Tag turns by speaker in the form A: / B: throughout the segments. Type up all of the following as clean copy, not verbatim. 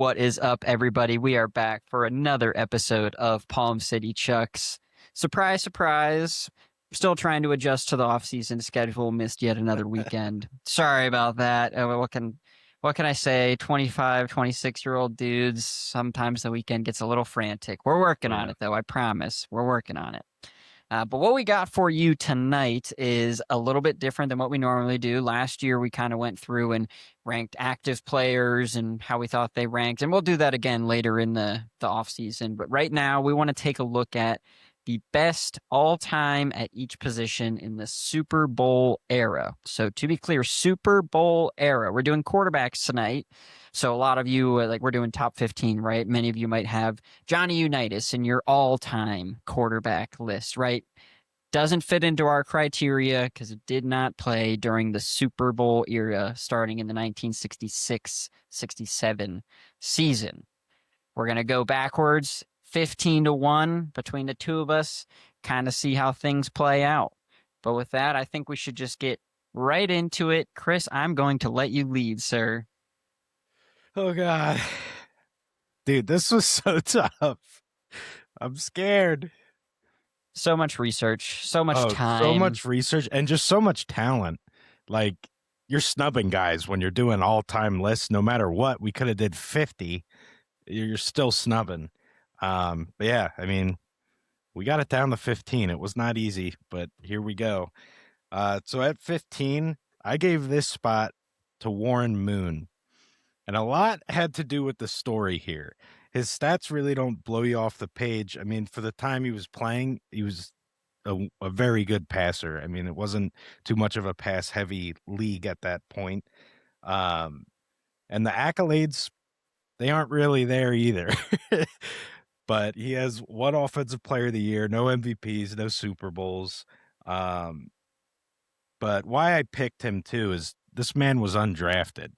A: What is up, everybody? We are back for another episode of Palm City Chucks. Surprise, surprise. Still trying to adjust to the off-season schedule. Missed yet another weekend. Sorry about that. What can I say? 25, 26-year-old dudes. Sometimes the weekend gets a little frantic. We're working
B: Oh,
A: on
B: yeah.
A: it, though. I promise. We're working on it. But what we got for you tonight is a little bit different than what we normally do. Last year, we kind of went through and ranked active players and how we thought they ranked. And we'll do that again later in the off season. But right now, we want to take a look at the best all time at each position in the Super Bowl era. So to be clear, Super Bowl era. We're doing quarterbacks tonight. So a lot of you, like we're doing top 15, right? Many of you might have Johnny Unitas in your all-time quarterback list, right? Doesn't fit into our criteria because it did not play during the Super Bowl era starting in the 1966-67 season. We're going to go backwards 15-1 between the two of us, kind of see how things play out. But with that, I think we should just get right into it. Chris, I'm going to let you lead, sir.
B: Oh God. Dude, this was so tough. I'm scared.
A: So much research, so much
B: Oh, so
A: time.
B: much research and just so much talent. Like you're snubbing guys when you're doing all-time lists no matter what. We could have did 50. You're still snubbing. But yeah, I mean, we got it down to 15. It was not easy, but here we go. So at 15, I gave this spot to Warren Moon. And a lot had to do with the story here. His stats really don't blow you off the page. I mean, for the time he was playing, he was a very good passer. I mean, it wasn't too much of a pass heavy league at that point. Um, and the accolades, they aren't really there either. But he has one offensive player of the year, no MVPs, no Super Bowls. Um, but why I picked him too is this man was undrafted.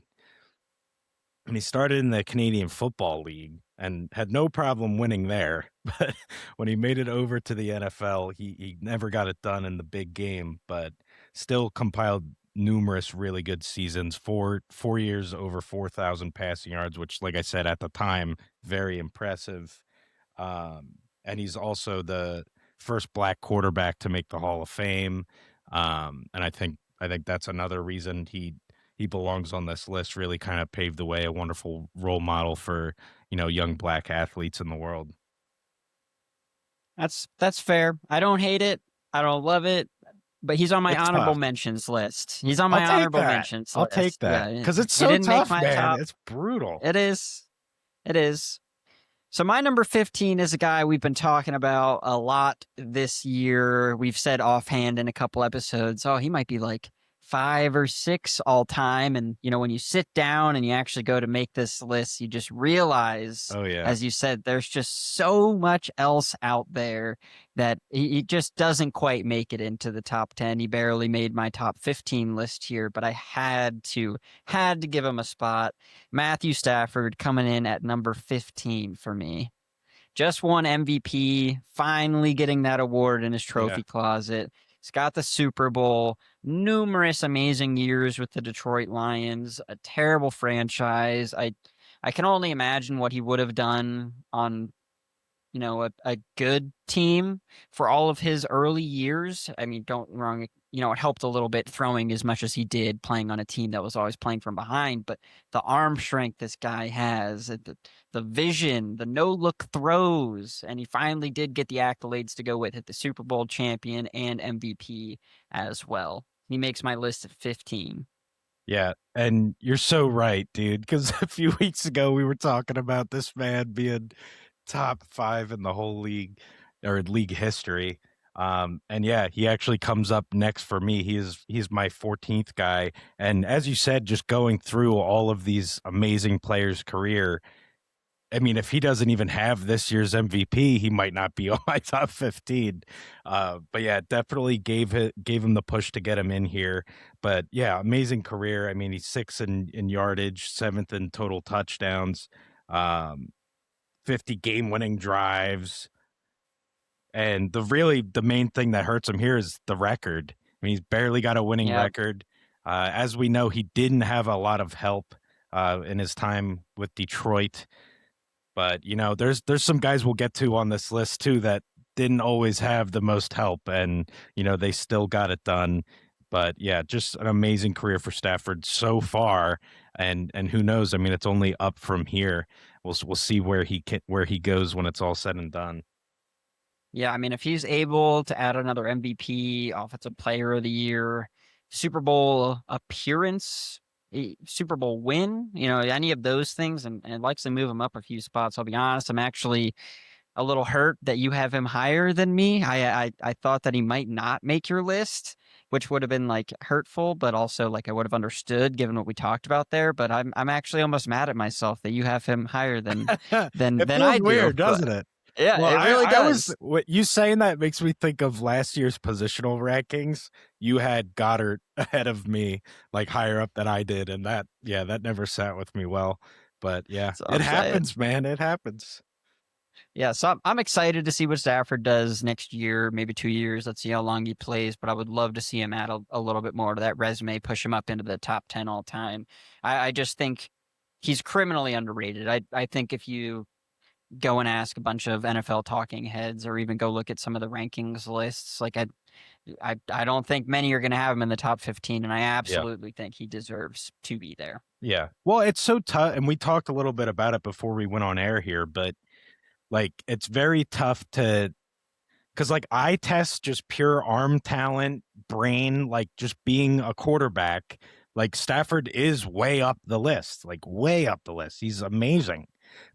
B: And he started in the Canadian Football League and had no problem winning there. But when he made it over to the NFL, he never got it done in the big game, but still compiled numerous really good seasons. Four years over 4,000 passing yards, which, like I said at the time, very impressive. And he's also the first black quarterback to make the Hall of Fame. And I think that's another reason he belongs on this list. Really kind of paved the way, a wonderful role model for young black athletes in the world.
A: That's fair. I don't hate it. I don't love it, but he's on my
B: It's
A: honorable
B: tough.
A: mentions list. He's on
B: I'll
A: my
B: take
A: honorable
B: that.
A: mentions
B: I'll take
A: list.
B: that
A: Yeah,
B: because it's
A: he
B: so
A: didn't make
B: tough,
A: my
B: man.
A: top.
B: It's brutal.
A: It is. It is. So my number 15 is a guy we've been talking about a lot this year. We've said offhand in a couple episodes, oh, he might be like 5 or 6 all time. And, when you sit down and you actually go to make this list, you just realize,
B: Oh yeah,
A: as you said, there's just so much else out there that he just doesn't quite make it into the top 10. He barely made my top 15 list here, but I had to give him a spot. Matthew Stafford coming in at number 15 for me. Just won MVP, finally getting that award in his
B: yeah.
A: trophy closet. He's got the Super Bowl, numerous amazing years with the Detroit Lions, a terrible franchise. I can only imagine what he would have done on a good team for all of his early years. I mean, don't get me wrong, it helped a little bit throwing as much as he did playing on a team that was always playing from behind, but the arm strength this guy has, the vision, the no-look throws, and he finally did get the accolades to go with it, the Super Bowl champion and MVP as well. He makes my list at 15.
B: Yeah, and you're so right, dude. Because a few weeks ago we were talking about this man being top 5 in the whole league or league history. And yeah, he actually comes up next for me. He's my 14th guy. And as you said, just going through all of these amazing players' career, I mean, if he doesn't even have this year's MVP, he might not be on my top 15. But yeah, definitely gave him the push to get him in here. But yeah, amazing career. I mean, he's 6th in yardage, 7th in total touchdowns, um, 50 game-winning drives. And the main thing that hurts him here is the record. I mean, he's barely got a winning
A: Yeah.
B: record. As we know, he didn't have a lot of help in his time with Detroit. But there's some guys we'll get to on this list too that didn't always have the most help, and they still got it done. But yeah, just an amazing career for Stafford so far, and who knows? I mean, it's only up from here. We'll see where he goes when it's all said and done.
A: Yeah, I mean, if he's able to add another MVP, Offensive Player of the Year, Super Bowl appearance, Super Bowl win, any of those things, and likes to move him up a few spots. I'll be honest, I'm actually a little hurt that you have him higher than me. I thought that he might not make your list, which would have been like hurtful, but also like I would have understood given what we talked about there. But I'm actually almost mad at myself that you have him higher than
B: It
A: than
B: feels
A: I do.
B: weird,
A: But
B: doesn't it?
A: yeah,
B: Well,
A: it really
B: I was
A: does.
B: what you saying that makes me think of last year's positional rankings. You had Goddard ahead of me, like higher up than I did, and that never sat with me well. But yeah,
A: So
B: it
A: I'm saying.
B: happens, man. It happens.
A: Yeah, so I'm excited to see what Stafford does next year, maybe 2 years. Let's see how long he plays, but I would love to see him add a little bit more to that resume, push him up into the top 10 all time. I just think he's criminally underrated. I think if you go and ask a bunch of NFL talking heads or even go look at some of the rankings lists, like I don't think many are going to have him in the top 15, and I
B: Yeah.
A: absolutely think he deserves to be there.
B: Yeah. Well, it's so tough, and we talked a little bit about it before we went on air here, but like it's very tough to because like I test just pure arm talent, brain, like just being a quarterback. Like Stafford is way up the list, like way up the list. He's amazing.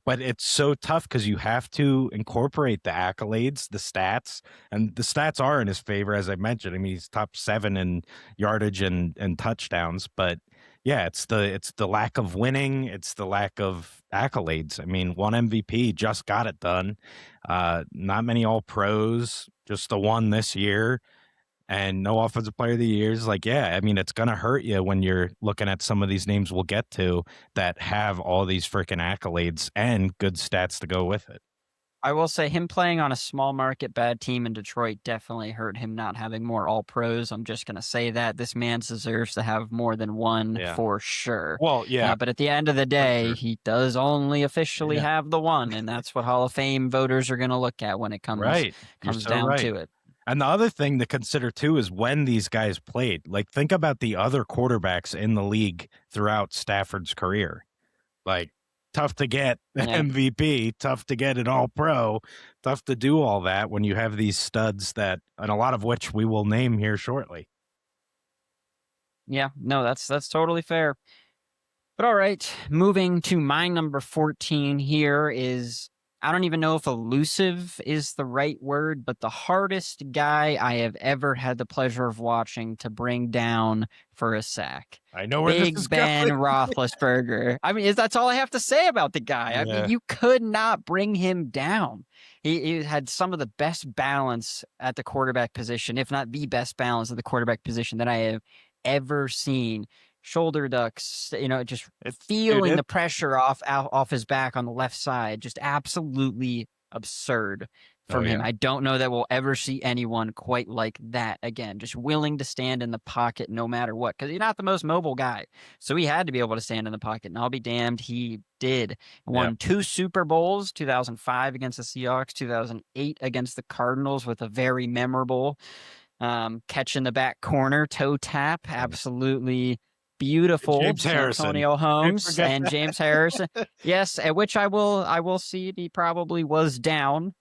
B: But it's so tough because you have to incorporate the accolades, the stats, and the stats are in his favor, as I mentioned. I mean, he's top 7 in yardage and touchdowns, but yeah, it's the lack of winning, it's the lack of accolades. I mean, one MVP just got it done. Not many all pros, just the one this year, and no offensive player of the years. Like, yeah, I mean, it's gonna hurt you when you're looking at some of these names we'll get to that have all these freaking accolades and good stats to go with it.
A: I will say him playing on a small market bad team in Detroit definitely hurt him not having more all pros. I'm just going to say that this man deserves to have more than one
B: Yeah.
A: for sure.
B: Well, yeah,
A: But at the end of the
B: for
A: day,
B: sure.
A: he does only officially
B: Yeah.
A: have the one, and that's what Hall of Fame voters are going to look at when it comes
B: Right. You're
A: comes
B: so
A: down
B: right.
A: to it.
B: And the other thing to consider too is when these guys played. Like, think about the other quarterbacks in the league throughout Stafford's career. Like, tough to get
A: Yeah.
B: MVP, tough to get an all pro, tough to do all that when you have these studs that, and a lot of which we will name here shortly.
A: Yeah, no, that's totally fair. But all right, moving to my number 14 here is I don't even know if elusive is the right word, but the hardest guy I have ever had the pleasure of watching to bring down for a sack.
B: I know where this is
A: Big
B: going.
A: Ben Roethlisberger. I mean, that's all I have to say about the guy. I mean,
B: Yeah.
A: you could not bring him down. He had some of the best balance at the quarterback position, if not the best balance at the quarterback position that I have ever seen. Shoulder ducks, just
B: Dude,
A: feeling the pressure off his back on the left side, just absolutely absurd
B: oh
A: from him.
B: yeah.
A: I don't know that we'll ever see anyone quite like that again. Just willing to stand in the pocket no matter what, because he's not the most mobile guy. So he had to be able to stand in the pocket, and I'll be damned, he did.
B: Yeah.
A: Won 2 Super Bowls, 2005 against the Seahawks, 2008 against the Cardinals with a very memorable catch in the back corner, toe tap, absolutely beautiful.
B: James Harrison.
A: Santonio Holmes
B: forget
A: and
B: that.
A: James Harrison. Yes, at which I will see he probably was down.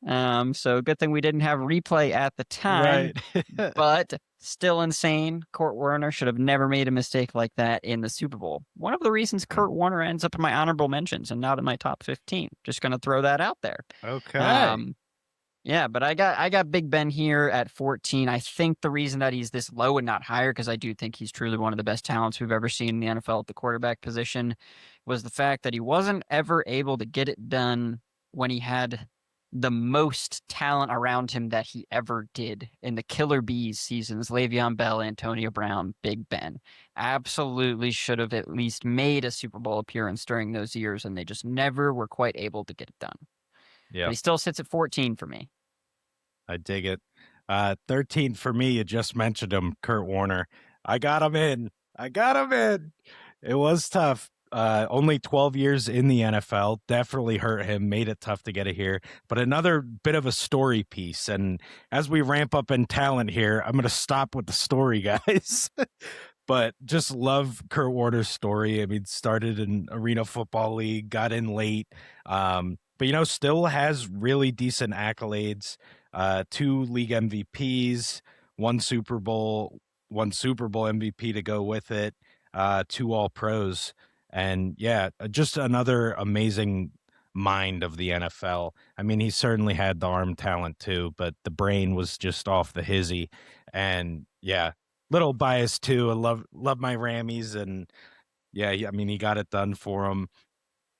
A: So good thing we didn't have replay at the time,
B: Right.
A: but still insane. Kurt Warner should have never made a mistake like that in the Super Bowl. One of the reasons Kurt Warner ends up in my honorable mentions and not in my top 15. Just going to throw that out there.
B: Okay.
A: Yeah, but I got Big Ben here at 14. I think the reason that he's this low and not higher, because I do think he's truly one of the best talents we've ever seen in the NFL at the quarterback position, was the fact that he wasn't ever able to get it done when he had the most talent around him that he ever did in the Killer Bees seasons. Le'Veon Bell, Antonio Brown, Big Ben. Absolutely should have at least made a Super Bowl appearance during those years, and they just never were quite able to get it done.
B: Yeah.
A: But he still sits at 14 for me.
B: I dig it. 13 for me, you just mentioned him, Kurt Warner. I got him in. It was tough. Only 12 years in the NFL definitely hurt him, made it tough to get it here. But another bit of a story piece. And as we ramp up in talent here, I'm going to stop with the story, guys. But just love Kurt Warner's story. I mean, started in Arena Football League, got in late, but still has really decent accolades. 2 league MVPs, one Super Bowl MVP to go with it, 2 All Pros, and yeah, just another amazing mind of the NFL. I mean, he certainly had the arm talent too, but the brain was just off the hizzy, and yeah, little biased too. I love my Rammies, and yeah, I mean, he got it done for him,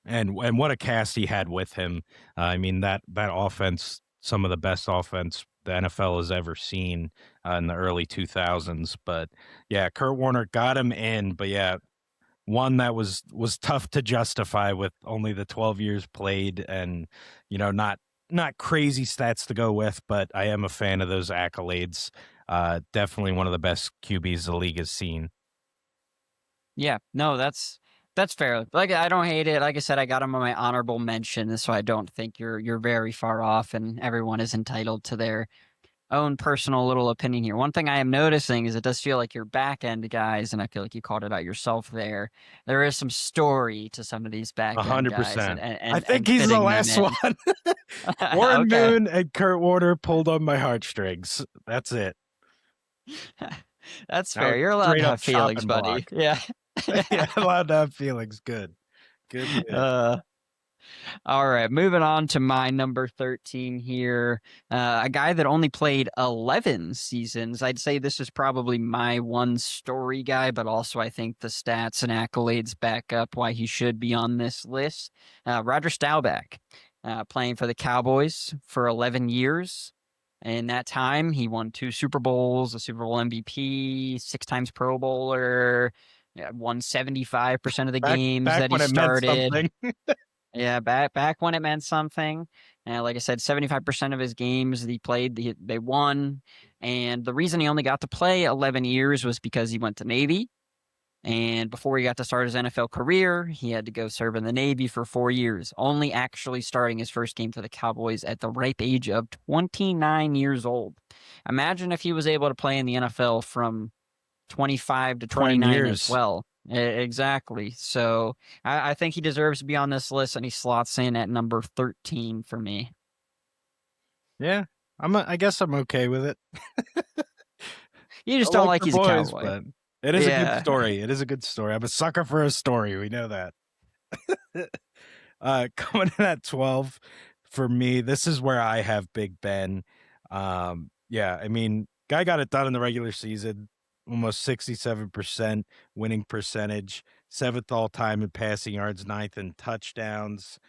B: and what a cast he had with him. I mean, that offense, some of the best offense the NFL has ever seen in the early 2000s. But yeah, Kurt Warner got him in, but yeah, one that was tough to justify with only the 12 years played, and not crazy stats to go with, but I am a fan of those accolades. Definitely one of the best QBs the league has seen.
A: Yeah, no, that's fair. Like, I don't hate it. Like I said, I got him on my honorable mention, so I don't think you're very far off, and everyone is entitled to their own personal little opinion here. One thing I am noticing is it does feel like your back end guys, and I feel like you called it out yourself there. There is some story to some of these back end guys,
B: 100%. I think
A: and
B: he's the
A: fitting them
B: last
A: in.
B: one. Warren
A: Okay.
B: Moon and Kurt Warner pulled on my heartstrings. That's it.
A: That's
B: Now
A: fair.
B: it's
A: You're allowed
B: straight
A: to
B: up
A: have feelings,
B: chopping
A: buddy.
B: block.
A: Yeah.
B: Yeah, allowed to have feelings. Good. Good.
A: Uh, all right, moving on to my number 13 here. A guy that only played 11 seasons. I'd say this is probably my one story guy, but also I think the stats and accolades back up why he should be on this list. Roger Staubach, playing for the Cowboys for 11 years. In that time, he won 2 Super Bowls, a Super Bowl MVP, 6 times Pro Bowler, won 75% of the games
B: Back
A: that he
B: when it meant
A: started.
B: something.
A: Yeah, back when it meant something. And like I said, 75% of his games that he played, they won. And the reason he only got to play 11 years was because he went to Navy. And before he got to start his NFL career, he had to go serve in the Navy for 4 years, only actually starting his first game for the Cowboys at the ripe age of 29 years old. Imagine if he was able to play in the NFL from 25 to
B: Prime
A: 29 as
B: years.
A: well. Exactly. So I think he deserves to be on this list, and he slots in at number 13 for me.
B: Yeah, I guess I'm okay with it.
A: You
B: I
A: just don't
B: like
A: like
B: the
A: he's a
B: boys,
A: cowboy.
B: but it is a good
A: Yeah.
B: story. It is a good story. I'm a sucker for a story. We know that. Coming in at 12 for me, this is where I have Big Ben. Yeah, I mean, guy got it done in the regular season, almost 67% winning percentage, 7th all time in passing yards, 9th in touchdowns,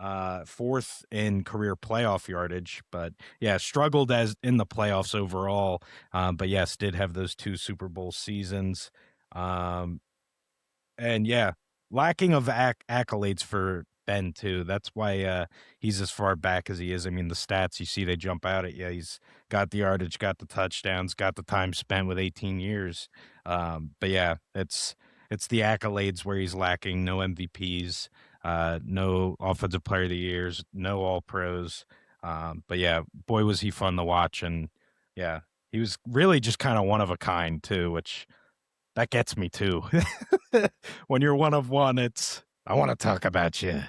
B: 4th in career playoff yardage. But yeah, struggled as in the playoffs overall. But yes, did have those 2 Super Bowl seasons. And yeah, lacking of accolades for Ben too. That's why he's as far back as he is. I mean, the stats you see, they jump out at you. He's got the yardage, got the touchdowns, got the time spent with 18 years. But yeah, it's the accolades where he's lacking. No MVPs, no Offensive Player of the Years, no All Pros. But yeah, boy was he fun to watch, and yeah, he was really just kind of one of a kind too, which that gets me too. When you're one of one, it's I want to talk about you.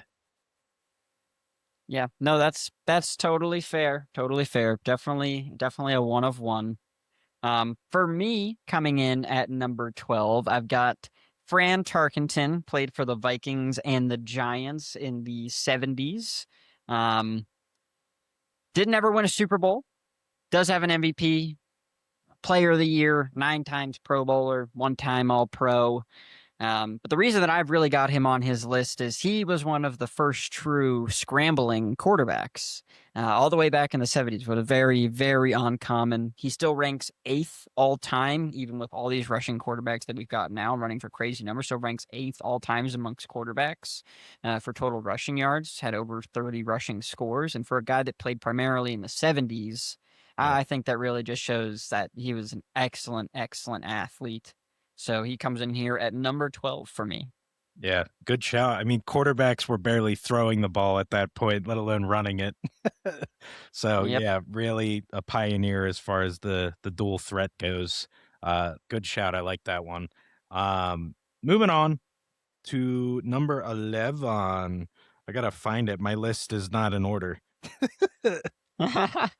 A: Yeah. No, that's totally fair. Totally fair. Definitely a one of one. For me, coming in at number 12, I've got Fran Tarkenton, played for the Vikings and the Giants in the 70s. Didn't ever win a Super Bowl. Does have an MVP, Player of the Year, 9 times Pro Bowler, 1 time All Pro. But the reason that I've really got him on his list is he was one of the first true scrambling quarterbacks, all the way back in the 70s, but a very, very uncommon. He still ranks 8th all time, even with all these rushing quarterbacks that we've got now running for crazy numbers. So ranks 8th all times amongst quarterbacks for total rushing yards, had over 30 rushing scores. And for a guy that played primarily in the 70s,
B: Yeah.
A: I think that really just shows that he was an excellent, excellent athlete. So he comes in here at number 12 for me.
B: Yeah, good shout. I mean, quarterbacks were barely throwing the ball at that point, let alone running it. So
A: Yep.
B: yeah, really a pioneer as far as the dual threat goes. Good shout. I like that one. Moving on to number 11. I gotta find it. My list is not in order. I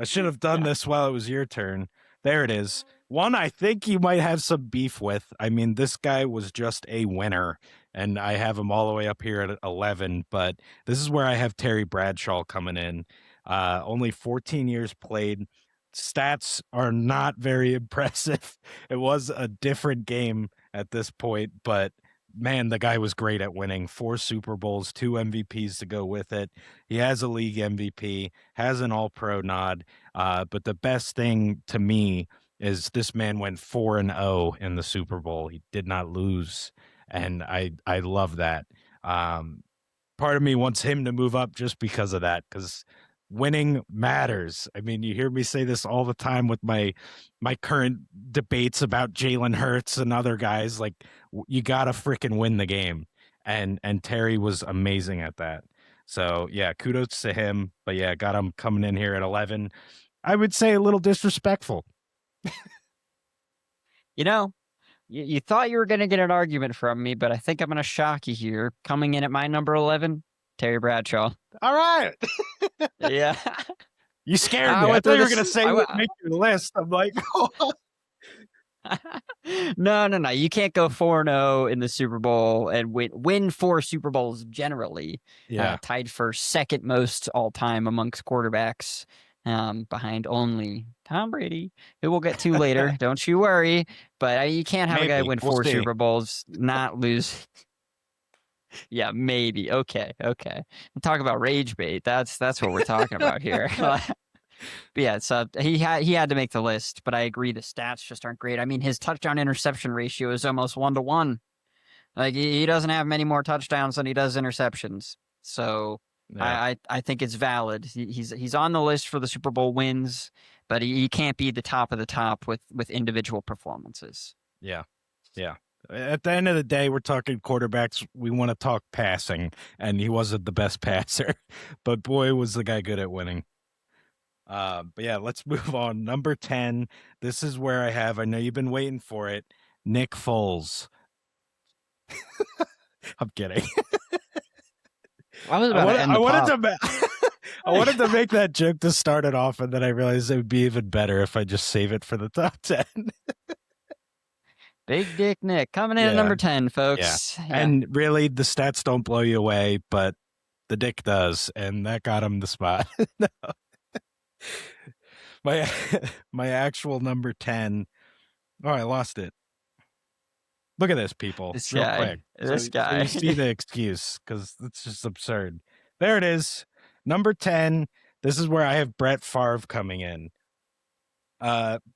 B: should have done this while it was your turn. There it is. One I think you might have some beef with. I mean, this guy was just a winner, and I have him all the way up here at 11, but this is where I have Terry Bradshaw coming in. Only 14 years played. Stats are not very impressive. It was a different game at this point, but man, the guy was great at winning. 4 Super Bowls, 2 MVPs to go with it. He has a league MVP, has an all pro nod. But the best thing to me is this man went 4-0 in the Super Bowl. He did not lose. And I love that. Part of me wants him to move up just because of that, because winning matters. I mean, you hear me say this all the time with my current debates about Jalen Hurts and other guys. Like, you gotta freaking win the game, and Terry was amazing at that. So yeah, kudos to him. But yeah, got him coming in here at 11. I would say a little disrespectful.
A: You know, you thought you were going to get an argument from me, but I think I'm going to shock you here. Coming in at my number 11, Terry Bradshaw.
B: All right.
A: Yeah.
B: You scared
A: I
B: me. I
A: went
B: thought
A: through
B: you were
A: this.
B: gonna say what make your list. I'm like,
A: No. You can't go 4-0 in the Super Bowl and win 4 Super Bowls generally.
B: yeah.
A: Tied for second most all time amongst quarterbacks, behind only Tom Brady, who we'll get to later. Don't you worry. But you can't have a guy
B: Maybe.
A: win
B: We'll
A: 4
B: see.
A: Super Bowls, not lose. Yeah, maybe. Okay. Talk about rage bait. That's what we're talking about here. But yeah, so he had to make the list, but I agree the stats just aren't great. I mean, his touchdown interception ratio is almost 1-to-1. Like, he doesn't have many more touchdowns than he does interceptions. So
B: Yeah.
A: I think it's valid. He's on the list for the Super Bowl wins, but he can't be the top of the top with individual performances.
B: Yeah. Yeah. At the end of the day, we're talking quarterbacks. We want to talk passing, and he wasn't the best passer, but boy, was the guy good at winning. But yeah, let's move on. Number 10. This is where I know you've been waiting for it. Nick Foles. I'm kidding.
A: I was about to end the
B: I wanted to make that joke to start it off, and then I realized it would be even better if I just save it for the top 10.
A: Big Dick Nick coming in at number 10, folks.
B: Yeah. And really, the stats don't blow you away, but the dick does, and that got him the spot. No. My actual number 10. Oh, I lost it. Look at this, people.
A: This
B: real
A: guy.
B: quick.
A: This guy.
B: So you see the excuse, because it's just absurd. There it is. Number 10. This is where I have Brett Favre coming in.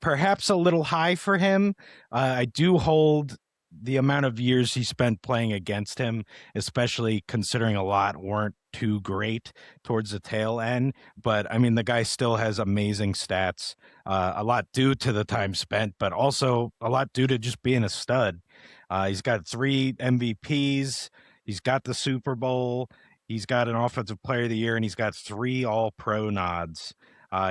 B: Perhaps a little high for him. I do hold the amount of years he spent playing against him, especially considering a lot weren't too great towards the tail end. But I mean, the guy still has amazing stats, a lot due to the time spent, but also a lot due to just being a stud. He's got 3 MVPs. He's got the Super Bowl. He's got an Offensive Player of the Year, and he's got 3 All-Pro nods.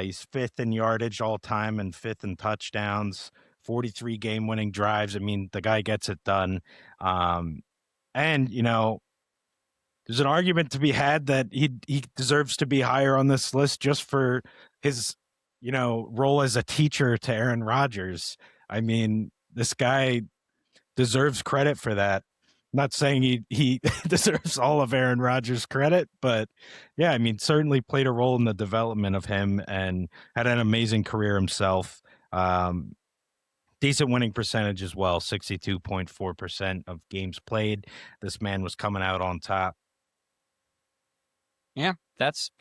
B: He's 5th in yardage all time and 5th in touchdowns, 43 game-winning drives. I mean, the guy gets it done. And, you know, there's an argument to be had that he deserves to be higher on this list just for his, you know, role as a teacher to Aaron Rodgers. I mean, this guy deserves credit for that. I'm not saying he deserves all of Aaron Rodgers' credit, but yeah, I mean, certainly played a role in the development of him and had an amazing career himself. Decent winning percentage as well, 62.4% of games played. This man was coming out on top.
A: Yeah, that's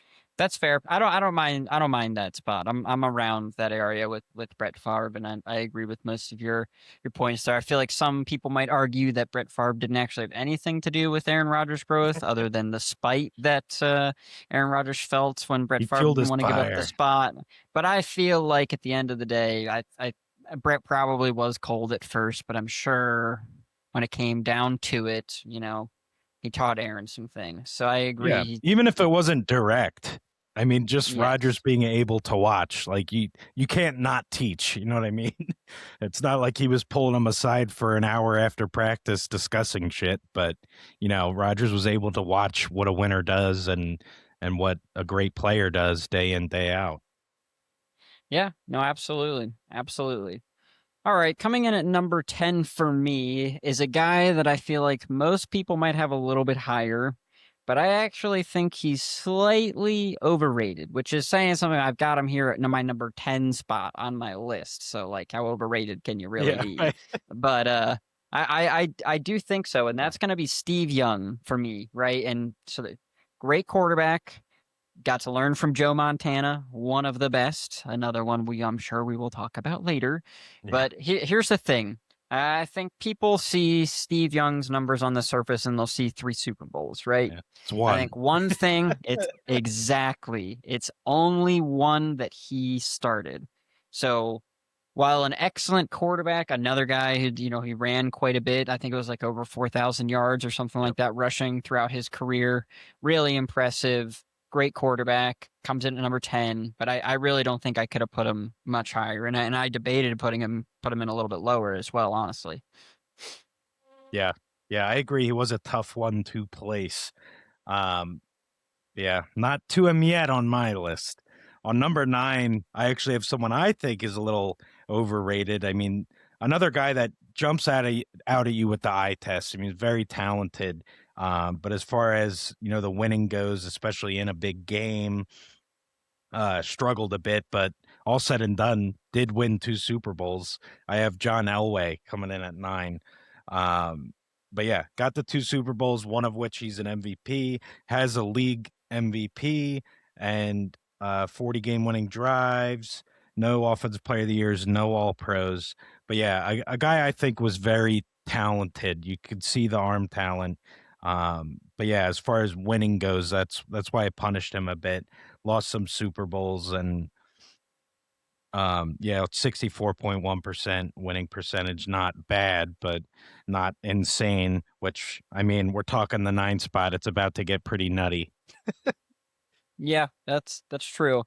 A: fair. I don't mind that spot. I'm around that area with Brett Favre, and I agree with most of your points there. I feel like some people might argue that Brett Favre didn't actually have anything to do with Aaron Rodgers' growth, other than the spite that Aaron Rodgers felt when Brett Favre didn't want to give up the spot. But I feel like at the end of the day, Brett probably was cold at first, but I'm sure when it came down to it, he taught Aaron some things. So I
B: Yeah,
A: agree.
B: even if it wasn't direct. I mean, just Rodgers
A: Yes.
B: being able to watch, like you can't not teach. You know what I mean? It's not like he was pulling him aside for an hour after practice discussing shit, but Rodgers was able to watch what a winner does and what a great player does day in day out.
A: Yeah, no, absolutely. Absolutely. All right, coming in at number 10 for me is a guy that I feel like most people might have a little bit higher, but I actually think he's slightly overrated, which is saying something. I've got him here at my number 10 spot on my list. So, like, how overrated can you really
B: Yeah,
A: be? But I do think so, and that's going to be Steve Young for me, right? And so, the great quarterback. Got to learn from Joe Montana, one of the best. Another one I'm sure we will talk about later.
B: yeah,
A: But here's the thing. I think people see Steve Young's numbers on the surface and they'll see 3 Super Bowls, right?
B: yeah. It's
A: I
B: one.
A: think one thing, it's only one that he started. So while an excellent quarterback, another guy who, he ran quite a bit. I think it was like over 4,000 yards or something
B: Yep.
A: like that rushing throughout his career. Really impressive. Great quarterback. Comes in at number 10, but I really don't think I could have put him much higher. And I debated put him in a little bit lower as well, honestly.
B: Yeah, yeah, I agree. He was a tough one to place. Um, Yeah, not to him yet on my list. On number 9, I actually have someone I think is a little overrated. I mean, another guy that jumps out at you with the eye test. I mean, he's very talented. But as far as the winning goes, especially in a big game, struggled a bit. But all said and done, did win 2 Super Bowls. I have John Elway coming in at 9. Um, but yeah, got the 2 Super Bowls, one of which he's an MVP, has a league MVP, and 40 game winning drives, no offensive player of the years, no all pros. But yeah, a guy I think was very talented. You could see the arm talent. But yeah, as far as winning goes, that's why I punished him a bit. Lost some Super Bowls and yeah, 64.1% winning percentage, not bad, but not insane, which I mean, we're talking the 9 spot. It's about to get pretty nutty.
A: Yeah, that's true.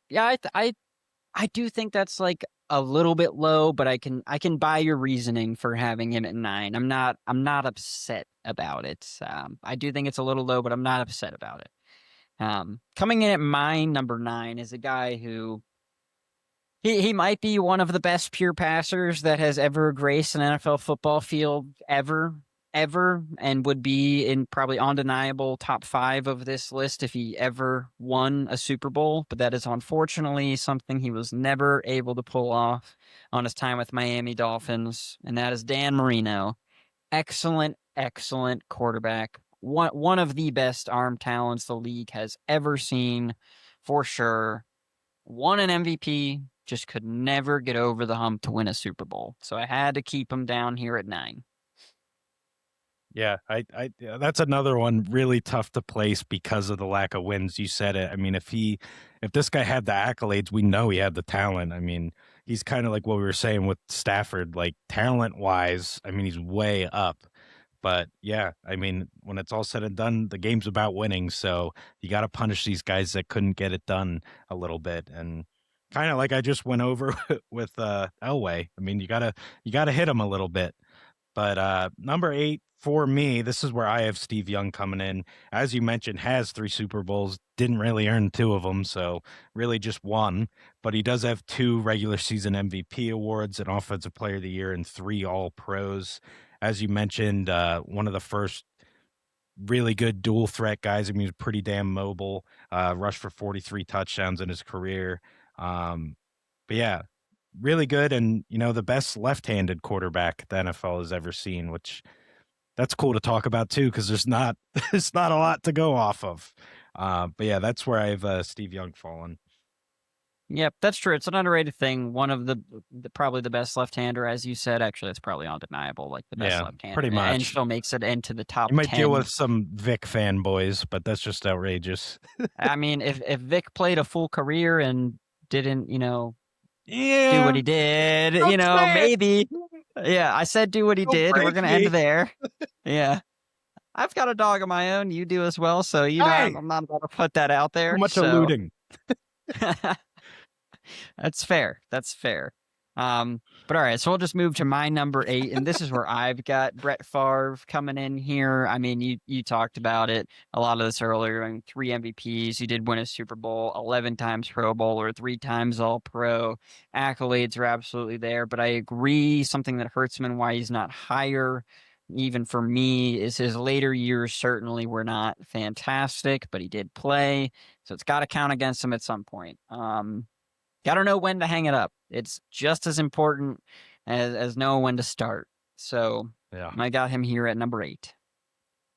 A: Yeah, I do think that's like a little bit low, but I can buy your reasoning for having him at 9. I'm not upset about it. I do think it's a little low, but I'm not upset about it. Coming in at my number 9 is a guy who he might be one of the best pure passers that has ever graced an NFL football field ever, and would be in probably undeniable top 5 of this list if he ever won a Super Bowl. But that is unfortunately something he was never able to pull off on his time with Miami Dolphins, and that is Dan Marino. Excellent, excellent quarterback. One of the best arm talents the league has ever seen, for sure. Won an MVP, just could never get over the hump to win a Super Bowl. So I had to keep him down here at 9.
B: Yeah, yeah, that's another one really tough to place because of the lack of wins. You said it. I mean, if this guy had the accolades, we know he had the talent. I mean, he's kind of like what we were saying with Stafford, like talent wise. I mean, he's way up. But yeah, I mean, when it's all said and done, the game's about winning. So you got to punish these guys that couldn't get it done a little bit. And kind of like I just went over with Elway. I mean, you gotta hit him a little bit. But number 8 for me, this is where I have Steve Young coming in. As you mentioned, has 3 Super Bowls, didn't really earn 2 of them, so really just one. But he does have 2 regular season MVP awards, an Offensive Player of the Year, and 3 All-Pros. As you mentioned, one of the first really good dual threat guys. I mean, he was pretty damn mobile. Rushed for 43 touchdowns in his career. But yeah, really good, and the best left-handed quarterback the NFL has ever seen, which that's cool to talk about too, because there's not there's not a lot to go off of. But yeah, that's where I have Steve Young fallen.
A: Yep, that's true. It's an underrated thing. One of the probably the best left-hander, as you said. Actually, it's probably undeniable, like the best
B: Yeah,
A: left-hander,
B: pretty
A: and
B: much.
A: still makes it into the top
B: You might deal
A: 10.
B: with some Vic fanboys, but that's just outrageous.
A: I mean, if Vic played a full career and didn't, do what
B: Yeah,
A: he did.
B: don't say it.
A: Maybe. Yeah, I said do what he
B: Don't
A: did. We're
B: break
A: gonna end
B: me.
A: there. Yeah. I've got a dog of my own. You do as well. So,
B: Hey,
A: I'm not about to put that out
B: too
A: there.
B: much
A: So
B: alluding.
A: that's fair. That's fair. But all right, so we'll just move to my number 8, and this is where I've got Brett Favre coming in here. I mean, you talked about it a lot of this earlier. I mean, 3 MVPs. He did win a Super Bowl, 11 times Pro Bowler, 3 times All Pro. Accolades are absolutely there, but I agree. Something that hurts him and why he's not higher, even for me, is his later years certainly were not fantastic, but he did play, so it's got to count against him at some point. Got to know when to hang it up. It's just as important as knowing when to start. So
B: Yeah.
A: I got him here at number 8.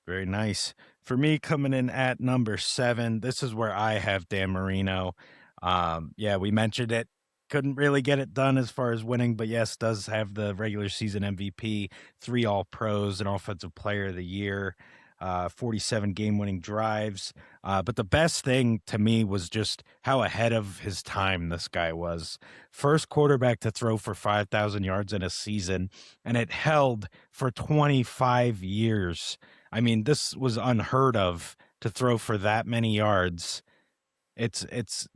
B: Very nice. For me, coming in at number 7, this is where I have Dan Marino. Yeah, we mentioned it. Couldn't really get it done as far as winning, but yes, does have the regular season MVP, 3 All Pros, an Offensive Player of the Year, 47 game winning drives. But the best thing to me was just how ahead of his time this guy was. First quarterback to throw for 5,000 yards in a season, and it held for 25 years. I mean, this was unheard of to throw for that many yards. It's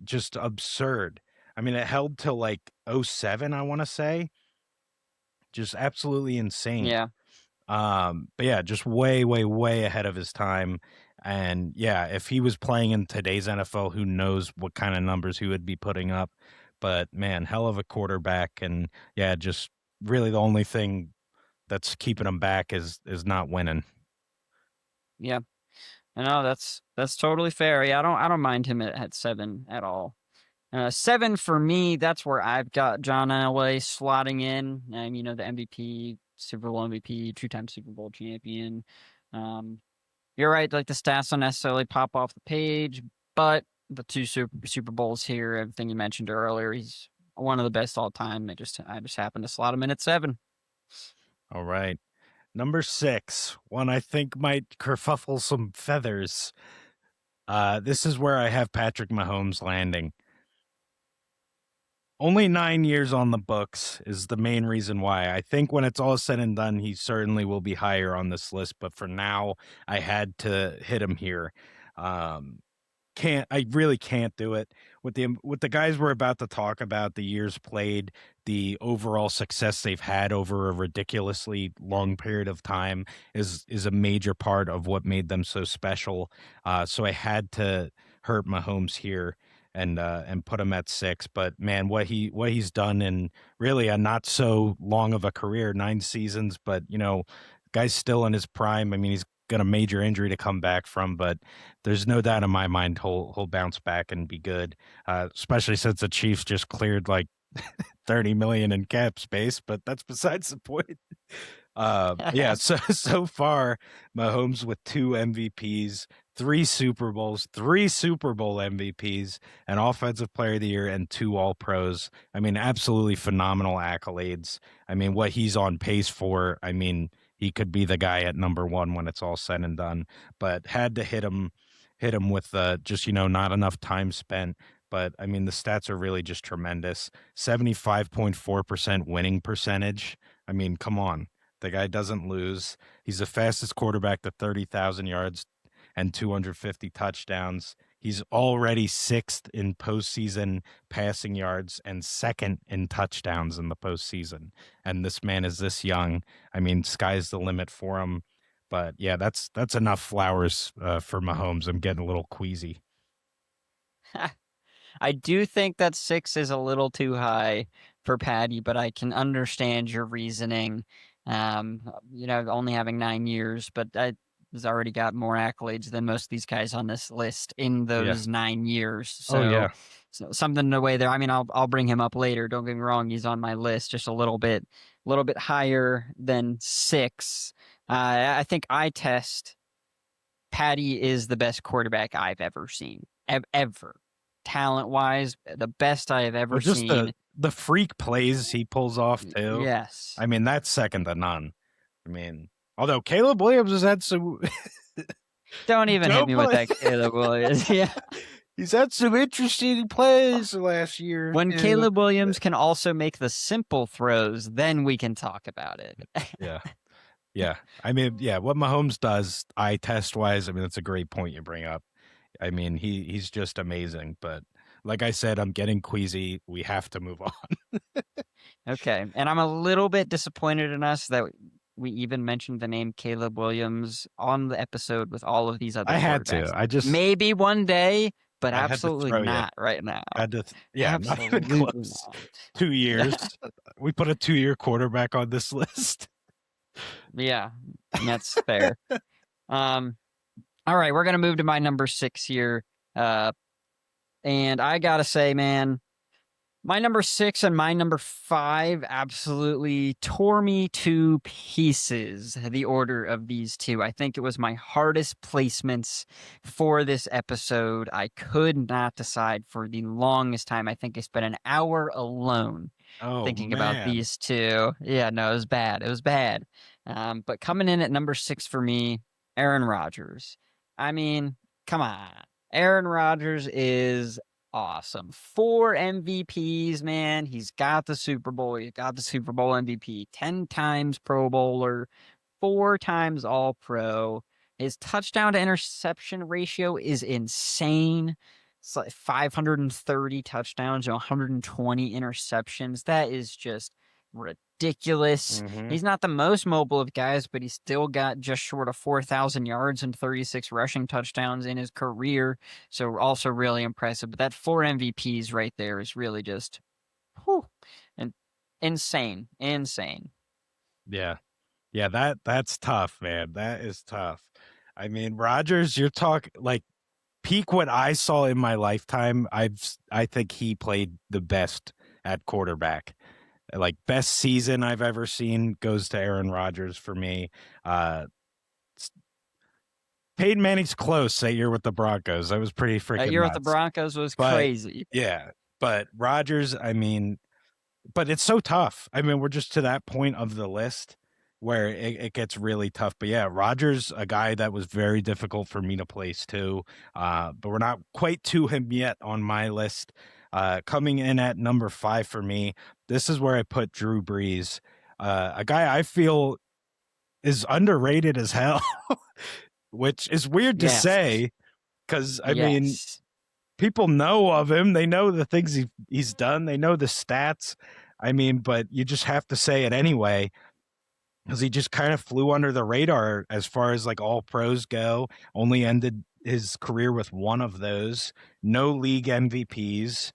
B: just absurd. I mean, it held till like '07, I want to say. Just absolutely insane.
A: Yeah.
B: But yeah, just way, way, way ahead of his time. And yeah, if he was playing in today's NFL, who knows what kind of numbers he would be putting up. But man, hell of a quarterback. And yeah, just really the only thing that's keeping him back is not winning.
A: Yeah. No, that's totally fair. Yeah, I don't mind him at 7 at all. 7 for me, that's where I've got John Elway slotting in. The MVP, Super Bowl MVP, 2-time Super Bowl champion. You're right, like the stats don't necessarily pop off the page, but the 2 Super Bowls here, everything you mentioned earlier, he's one of the best all time. I just happened to slot him in at 7.
B: All right. Number 6, one I think might kerfuffle some feathers. This is where I have Patrick Mahomes landing. Only 9 years on the books is the main reason why. I think when it's all said and done, he certainly will be higher on this list. But for now, I had to hit him here. I really can't do it with the guys we're about to talk about, the years played, the overall success they've had over a ridiculously long period of time is a major part of what made them so special. So I had to hurt Mahomes here and put him at 6. But man, what he's done in really a not so long of a career, 9 seasons, but guy's still in his prime. I mean, he's got a major injury to come back from, but there's no doubt in my mind he'll bounce back and be good. Especially since the Chiefs just cleared like 30 million in cap space, but that's besides the point. Yeah, so far, Mahomes with 2 MVPs, 3 Super Bowls, 3 Super Bowl MVPs, an Offensive Player of the Year, and 2 All Pros. I mean, absolutely phenomenal accolades. I mean, what he's on pace for, I mean, he could be the guy at number 1 when it's all said and done. But had to hit him with just not enough time spent. But I mean, the stats are really just tremendous. 75.4% winning percentage. I mean, come on. The guy doesn't lose. He's the fastest quarterback to 30,000 yards and 250 touchdowns. He's already 6th in postseason passing yards and 2nd in touchdowns in the postseason. And this man is this young. I mean, sky's the limit for him. But yeah, that's enough flowers for Mahomes. I'm getting a little queasy.
A: I do think that 6 is a little too high for Patty, but I can understand your reasoning. Only having 9 years, but he's already got more accolades than most of these guys on this list in those 9 years. So,
B: yeah.
A: So something the way there. I mean, I'll bring him up later. Don't get me wrong; he's on my list, just a little bit higher than 6. I think I test. Patty is the best quarterback I've ever seen, ever. Talent-wise, the best I have ever
B: just
A: seen.
B: The freak plays he pulls off too.
A: Yes.
B: I mean, that's second to none. I mean, although Caleb Williams has had some
A: Don't even hit me with that, Caleb Williams. Yeah.
B: He's had some interesting plays last year.
A: When
B: too.
A: Caleb Williams can also make the simple throws, then we can talk about it.
B: Yeah. Yeah. I mean, yeah, what Mahomes does eye test wise, I mean, that's a great point you bring up. I mean, he's just amazing. But like I said, I'm getting queasy. We have to move on.
A: Okay. And I'm a little bit disappointed in us that we even mentioned the name Caleb Williams on the episode with all of these other
B: I had
A: quarterbacks.
B: to.
A: Maybe one day, but
B: I had to
A: absolutely
B: throw you.
A: not right now.
B: Yeah, not even
A: Absolutely
B: close.
A: not.
B: 2 years. We put a 2-year quarterback on this list.
A: Yeah, that's fair. All right, we're gonna move to my number 6 here. And I gotta say, man, my number 6 and my number 5 absolutely tore me to pieces, the order of these two. I think it was my hardest placements for this episode. I could not decide for the longest time. I think I spent an hour alone thinking about these two. Yeah, no, it was bad. It was bad. But coming in at number 6 for me, Aaron Rodgers. I mean, come on. Aaron Rodgers is awesome. 4 MVPs, man. He's got the Super Bowl. He's got the Super Bowl MVP. 10 times Pro Bowler. 4 times All Pro. His touchdown to interception ratio is insane. It's like 530 touchdowns and 120 interceptions. That is just ridiculous.
B: Mhm.
A: He's not the most mobile of guys, but he's still got just short of 4,000 yards and 36 rushing touchdowns in his career. So also really impressive. But that 4 MVPs right there is really just whew, and insane.
B: Yeah. Yeah, that's tough, man. That is tough. I mean, Rodgers, you're talking like peak what I saw in my lifetime. I think he played the best at quarterback. Like best season I've ever seen goes to Aaron Rodgers for me. Peyton Manning's close that year with the Broncos. That was pretty freaking
A: That year with
B: nuts.
A: the Broncos was
B: But,
A: crazy.
B: Yeah, but Rodgers, I mean, but it's so tough. I mean, we're just to that point of the list where it gets really tough. But yeah, Rodgers, a guy that was very difficult for me to place too. But we're not quite to him yet on my list. Coming in at number 5 for me, this is where I put Drew Brees, a guy I feel is underrated as hell, which is weird to say because I mean, people know of him. They know the things he's done. They know the stats. I mean, but you just have to say it anyway because he just kind of flew under the radar as far as like all pros go. Only ended his career with one of those. No league MVPs.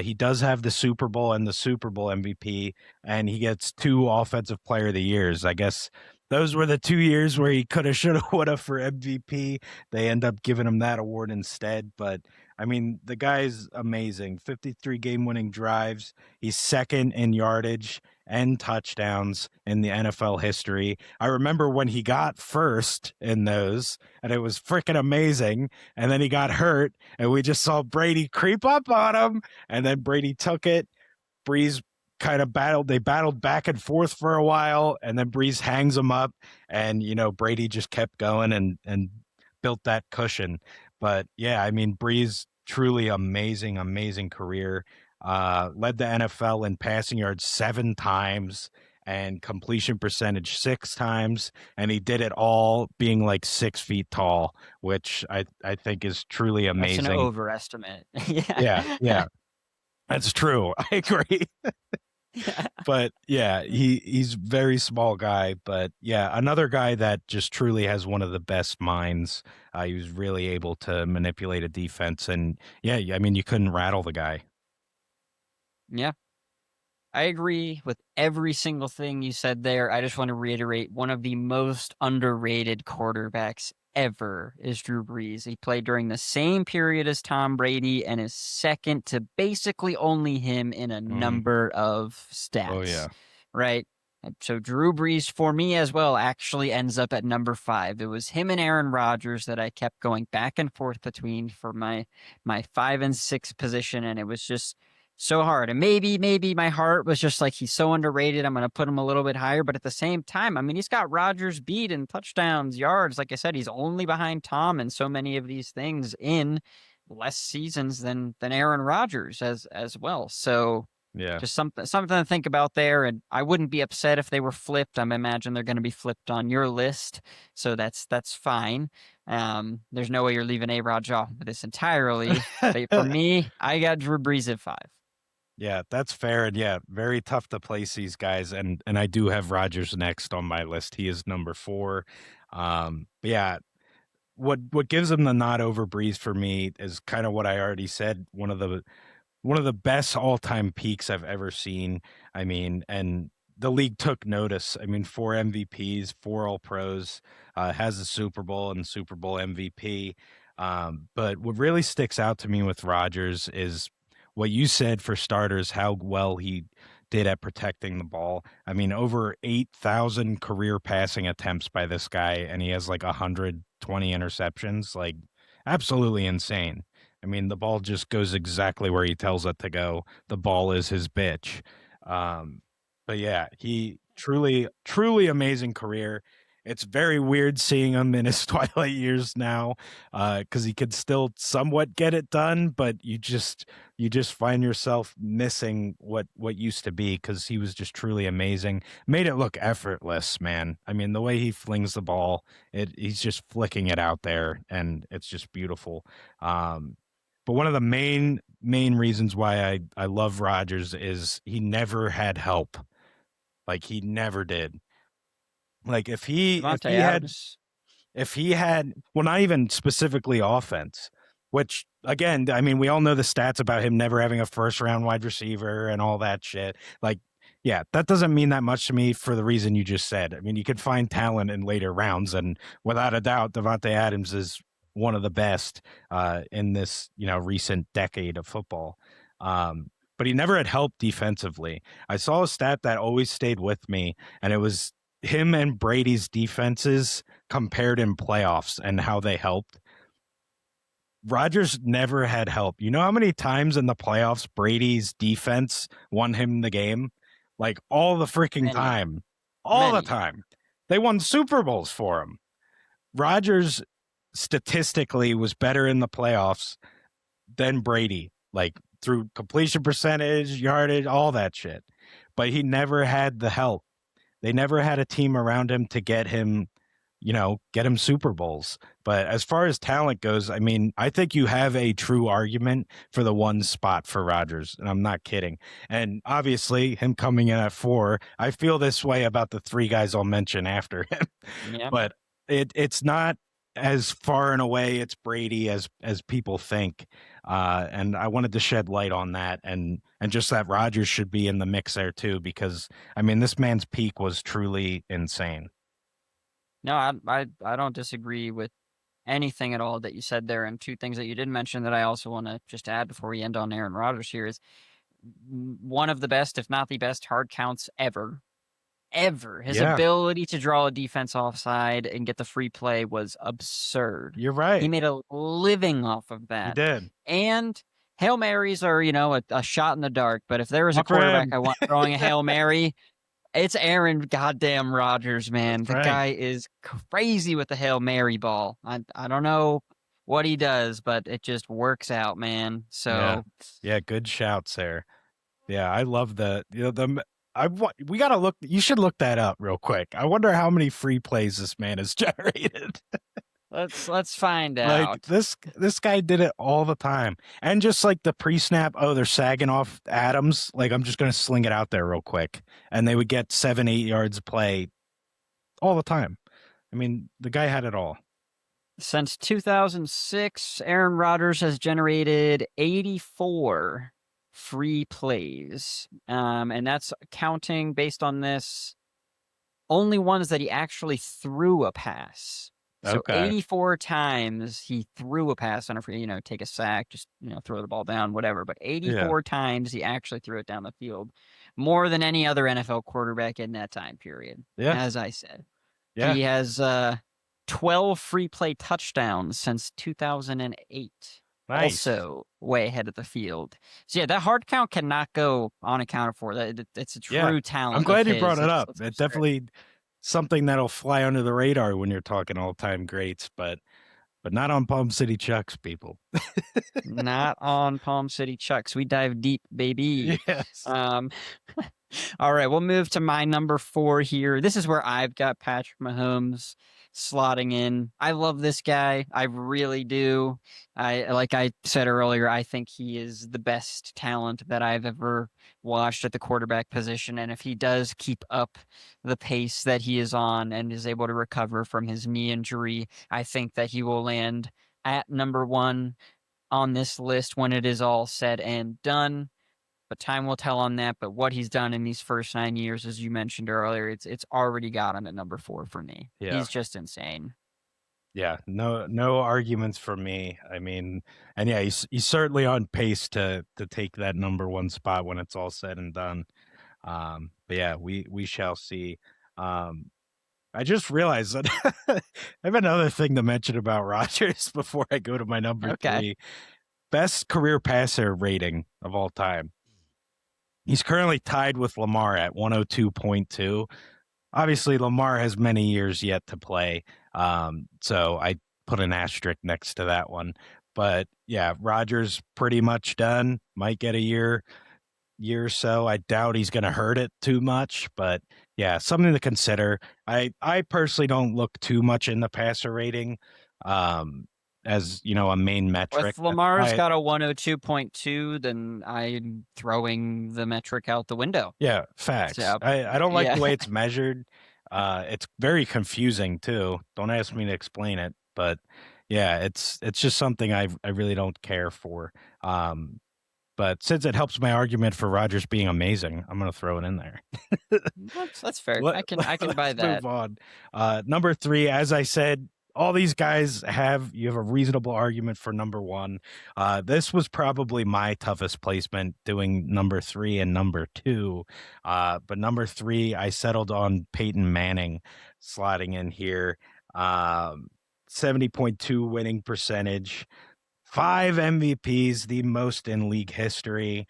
B: He does have the Super Bowl and the Super Bowl MVP, and he gets 2 Offensive Player of the Years. I guess those were the 2 years where he coulda, shoulda, woulda for MVP. They end up giving him that award instead. But I mean, the guy's amazing. 53 game-winning drives. He's second in yardage and touchdowns in the NFL history. I remember when he got first in those, and it was freaking amazing. And then he got hurt, and we just saw Brady creep up on him, and then Brady took it. Brees kind of battled back and forth for a while, and then Brees hangs him up, and Brady just kept going and built that cushion. But yeah, I mean, Brees, truly amazing career. Led the NFL in passing yards 7 times and completion percentage 6 times, and he did it all being like 6 feet tall, which I think is truly amazing.
A: That's an overestimate.
B: Yeah. That's true. I agree. But yeah, he's very small guy, but yeah, another guy that just truly has one of the best minds. He was really able to manipulate a defense, and yeah, I mean, you couldn't rattle the guy.
A: Yeah. I agree with every single thing you said there. I just want to reiterate one of the most underrated quarterbacks ever is Drew Brees. He played during the same period as Tom Brady and is second to basically only him in a number of stats.
B: Oh, yeah.
A: Right? So Drew Brees, for me as well, actually ends up at number 5. It was him and Aaron Rodgers that I kept going back and forth between for my 5 and 6 position, and it was just so hard. And maybe my heart was just like, he's so underrated, I'm going to put him a little bit higher. But at the same time, I mean, he's got Rodgers beat in touchdowns, yards. Like I said, he's only behind Tom and so many of these things in less seasons than Aaron Rodgers as well. So
B: Yeah.
A: just something to think about there. And I wouldn't be upset if they were flipped. I imagine they're going to be flipped on your list, so that's fine. There's no way you're leaving A-Rod off of this entirely. But for me, I got Drew Brees at 5.
B: Yeah, that's fair. And yeah, very tough to place these guys. And I do have Rodgers next on my list. He is number 4. But yeah, what gives him the nod over Breeze for me is kind of what I already said. One of the best all-time peaks I've ever seen. I mean, and the league took notice. I mean, 4 MVPs, 4 All Pros, has a Super Bowl and Super Bowl MVP. But what really sticks out to me with Rodgers is what you said for starters, how well he did at protecting the ball. I mean, over 8,000 career passing attempts by this guy, and he has like 120 interceptions. Like, absolutely insane. I mean, the ball just goes exactly where he tells it to go. The ball is his bitch. But yeah, he truly amazing career. It's very weird seeing him in his twilight years now, because he could still somewhat get it done, but you just find yourself missing what used to be, because he was just truly amazing. Made it look effortless, man. I mean, the way he flings the ball, he's just flicking it out there, and it's just beautiful. But one of the main reasons why I love Rodgers is he never had help. Like, he never did. Like, if he
A: Adams.
B: had, well, not even specifically offense, which again, I mean, we all know the stats about him never having a first round wide receiver and all that shit. Like, yeah, that doesn't mean that much to me for the reason you just said. I mean, you could find talent in later rounds, and without a doubt, Davante Adams is one of the best in this, recent decade of football. But he never had help defensively. I saw a stat that always stayed with me, and it was him and Brady's defenses compared in playoffs and how they helped. Rodgers never had help. You know how many times in the playoffs Brady's defense won him the game? Like, all the freaking time. All the time. They won Super Bowls for him. Rodgers statistically was better in the playoffs than Brady, like through completion percentage, yardage, all that shit. But he never had the help. They never had a team around him to get him Super Bowls. But as far as talent goes, I mean, I think you have a true argument for the one spot for Rodgers, and I'm not kidding. And obviously, him coming in at 4, I feel this way about the 3 guys I'll mention after him.
A: Yeah.
B: But it's not as far and away it's Brady as people think. And I wanted to shed light on that, and just that Rodgers should be in the mix there too, because I mean, this man's peak was truly insane.
A: No, I don't disagree with anything at all that you said there. And 2 things that you did mention that I also want to just add before we end on Aaron Rodgers here is one of the best, if not the best, hard counts ever. His ability to draw a defense offside and get the free play was absurd.
B: You're right.
A: He made a living off of that.
B: He did.
A: And Hail Marys are, a shot in the dark. But if there was a quarterback I want throwing a Hail Mary, it's Aaron goddamn Rodgers, man. The guy is crazy with the Hail Mary ball. I don't know what he does, but it just works out, man. So
B: yeah, good shouts there. Yeah, I love we gotta look. You should look that up real quick. I wonder how many free plays this man has generated.
A: Let's find out.
B: Like, this guy did it all the time, and just like the pre-snap, they're sagging off Adams. Like, I'm just gonna sling it out there real quick, and they would get 7-8 yards of play all the time. I mean, the guy had it all.
A: Since 2006, Aaron Rodgers has generated 84 free plays. And that's counting based on this only ones that he actually threw a pass. So 84 times he threw a pass on a free, take a sack, just, throw the ball down, whatever. But 84 times he actually threw it down the field, more than any other NFL quarterback in that time period.
B: Yeah.
A: As I said.
B: Yeah.
A: He has 12 free play touchdowns since 2008.
B: Nice.
A: Also way ahead of the field. So yeah, that hard count cannot go unaccounted for. It's a true talent.
B: I'm glad you brought it up. It's definitely something that'll fly under the radar when you're talking all-time greats. But but not on Palm City Chucks, people.
A: Not on Palm City Chucks. We dive deep, baby.
B: Yes.
A: Um, all right, we'll move to my number 4 here. This is where I've got Patrick Mahomes slotting in. I love this guy. I really do. Like I said earlier, I think he is the best talent that I've ever watched at the quarterback position. And if he does keep up the pace that he is on and is able to recover from his knee injury, I think that he will land at number 1 on this list when it is all said and done. But time will tell on that. But what he's done in these first 9 years, as you mentioned earlier, it's already got him at number 4 for me.
B: Yeah.
A: He's just insane.
B: Yeah, no arguments from me. I mean, and yeah, he's certainly on pace to take that number 1 spot when it's all said and done. But yeah, we shall see. I just realized that I have another thing to mention about Rodgers before I go to my number
A: Okay.
B: 3. Best career passer rating of all time. He's currently tied with Lamar at 102.2. Obviously, Lamar has many years yet to play. So I put an asterisk next to that one. But yeah, Rodgers pretty much done. Might get a year or so. I doubt he's going to hurt it too much, but yeah, something to consider. I personally don't look too much in the passer rating as, a main metric.
A: If Lamar's got a 102.2, then I'm throwing the metric out the window.
B: Yeah, facts.
A: So,
B: I don't like
A: yeah.
B: the way it's measured. It's very confusing too. Don't ask me to explain it, but yeah, it's just something I really don't care for. But since it helps my argument for Rodgers being amazing, I'm going to throw it in there.
A: That's fair. I can buy
B: Let's
A: that.
B: move on. Number 3, as I said, all these guys you have a reasonable argument for number 1. This was probably my toughest placement, doing number 3 and number 2. But number 3, I settled on Peyton Manning slotting in here. 70.2 winning percentage, 5 MVPs, the most in league history,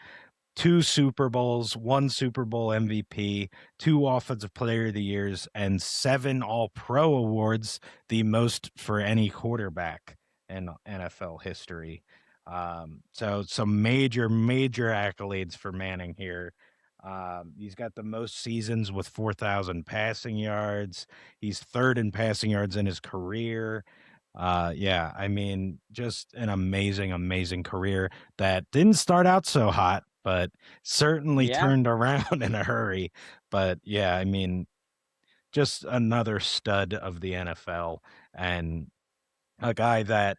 B: 2 Super Bowls, 1 Super Bowl MVP, 2 Offensive Player of the Years, and 7 All-Pro awards, the most for any quarterback in NFL history. So some major accolades for Manning here. He's got the most seasons with 4,000 passing yards. He's 3rd in passing yards in his career. Yeah, I mean, just an amazing career that didn't start out so hot, but certainly turned around in a hurry. But yeah, I mean, just another stud of the NFL, and a guy that,